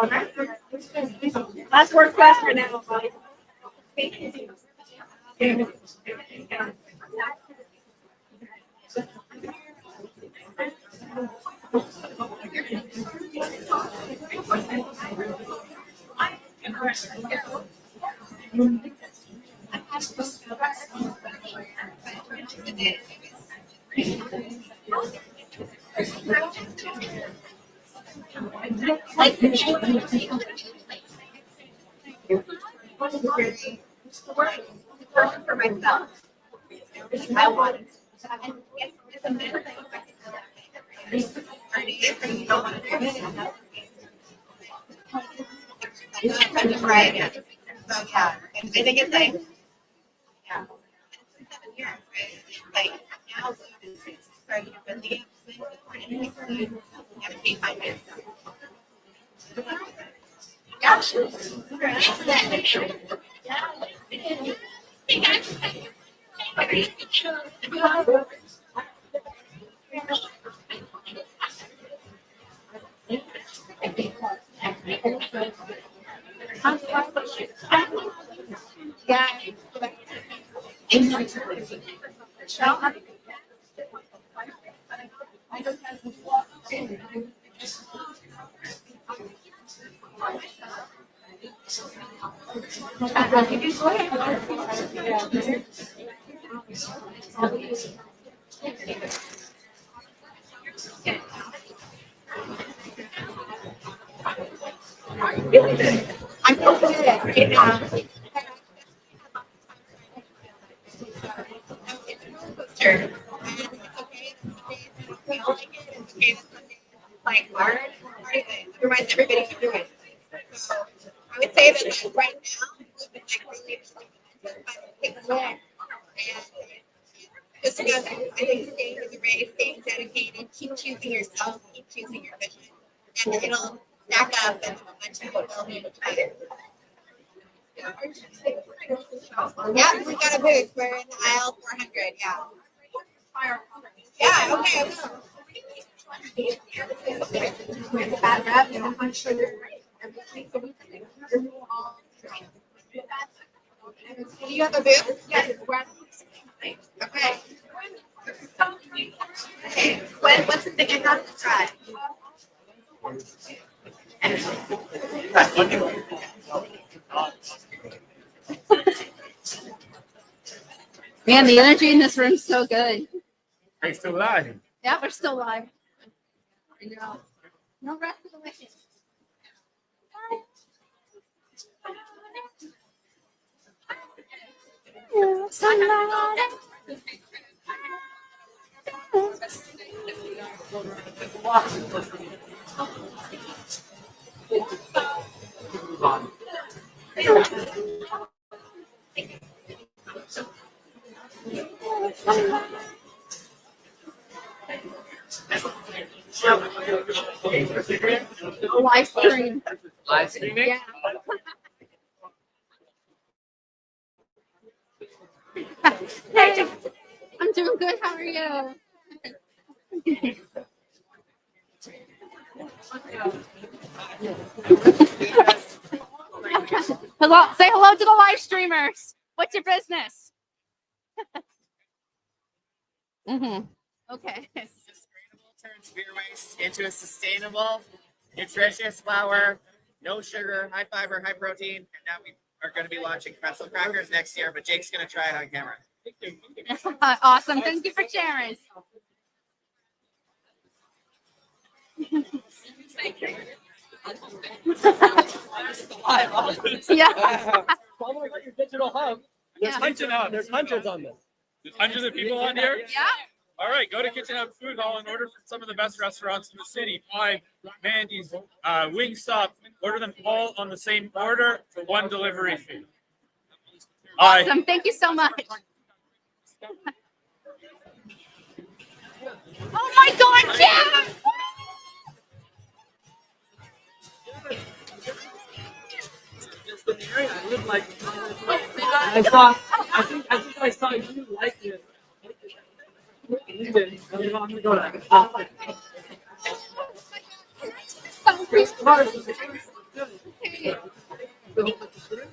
Right? Let's work fast right now, buddy. For myself. I want it. Right. So yeah, I think it's like, yeah. 7 years, right? Like now, starting to believe, have to be financed. Yeah. I'm going to right now. Sure. Like hard, otherwise everybody can do it. So I would say that right now, just because I think staying in the race, staying dedicated, keep choosing yourself, keep choosing your vision, and it'll stack up and eventually will be better. Yeah, we got a booth. We're in aisle 400. Yeah. Yeah. Okay. I will. It's a bad rep, and I'm sure they're great. Do you have a booth? Yes. Okay. Okay, what's the thing I have to try? Man, the energy in this room's so good. Are you still live? Yeah, we're still live. I know. No rest of the wicked. Live stream. Live streaming? Yeah. Hey, I'm doing good. How are you? Hello. Say hello to the live streamers. What's your business? Okay. Turns beer waste into a sustainable, nutritious flour, no sugar, high fiber, high protein, and now we are going to be launching pretzel crackers next year, but Jake's going to try it on camera. Awesome. Thank you for sharing. Yeah. Follow about your digital hub. There's Kitchen Hub. There's hundreds on this. There's hundreds of people on here? Yeah. All right, go to Kitchen Hub Food Hall and order from some of the best restaurants in the city. Five, Mandy's, Wingstop. Order them all on the same order for one delivery fee. Awesome. Thank you so much. Oh my God, yeah! I live like. I think I saw you like it. You did. I'm gonna go to.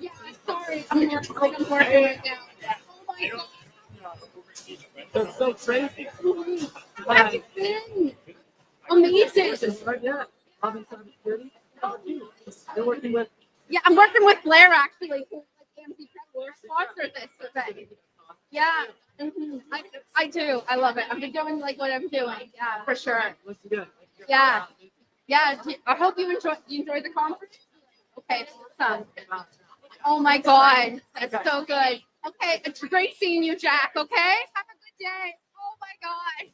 Yeah, sorry. I'm working right now. Oh my God. That's so crazy. How have you been? Amazing. Right now, they're working with. Yeah, I'm working with Blair actually. Who sponsored this event. Yeah, I do. I love it. I've been doing like what I'm doing. Yeah, for sure. Yeah, yeah. I hope you enjoy the conference. Okay, awesome. Oh my God, that's so good. Okay, it's great seeing you, Jack. Okay, have a good day. Oh my God.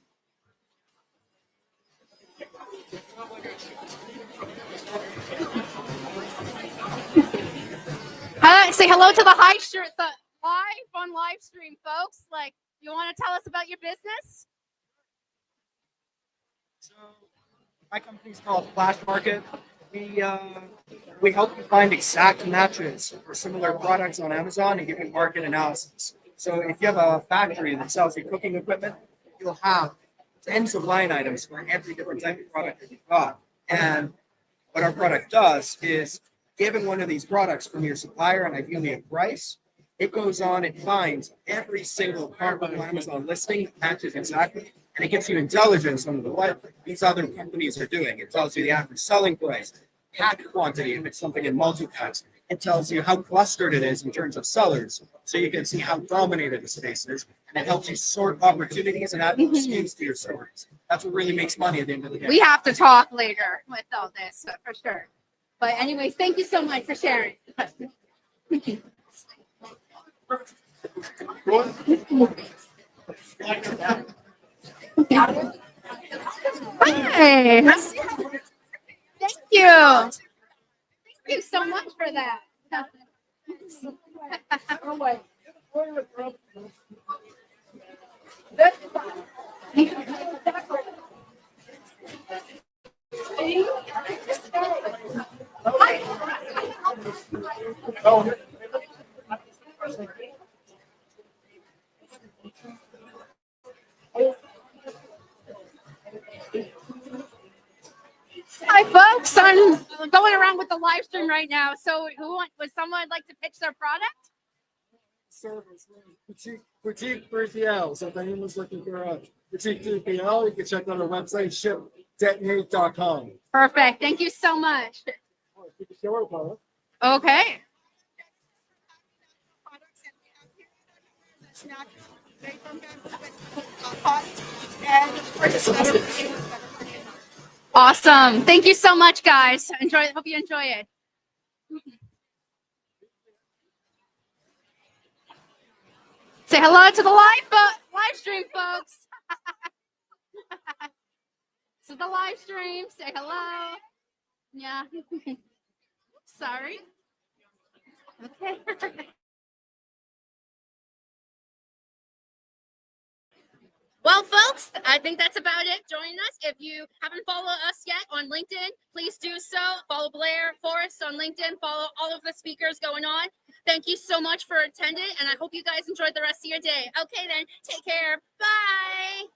Say hello to the high shirt, the live on live stream, folks. Like, you want to tell us about your business? So, my company's called Flash Market. We help you find exact matches for similar products on Amazon and give you market analysis. So if you have a factory that sells you cooking equipment, you'll have tens of line items for every different type of product that you've got. And what our product does is, given one of these products from your supplier and I give you a price, it goes on and finds every single part of Amazon listing that matches exactly, and it gives you intelligence on what these other companies are doing. It tells you the average selling price, pack quantity, if it's something in multi-packs. It tells you how clustered it is in terms of sellers, so you can see how dominated the space is, and it helps you sort opportunities and add SKUs to your stores. That's what really makes money at the end of the day. We have to talk later with all this, for sure. But anyways, thank you so much for sharing. Hi. Thank you. Thank you so much for that. Hi, folks. I'm going around with the live stream right now. So, would someone like to pitch their product? service, boutique 3PL. So if anyone's looking for a boutique 3PL, you can check out our website, shipdetonate.com. Perfect. Thank you so much. Okay. Awesome. Thank you so much, guys. Hope you enjoy it. Say hello to the live stream, folks. So the live stream, say hello. Yeah. Sorry. Okay. Well, folks, I think that's about it. Join us. If you haven't followed us yet on LinkedIn, please do so. Follow Blair, Forrest on LinkedIn. Follow all of the speakers going on. Thank you so much for attending, and I hope you guys enjoyed the rest of your day. Okay, then, take care. Bye.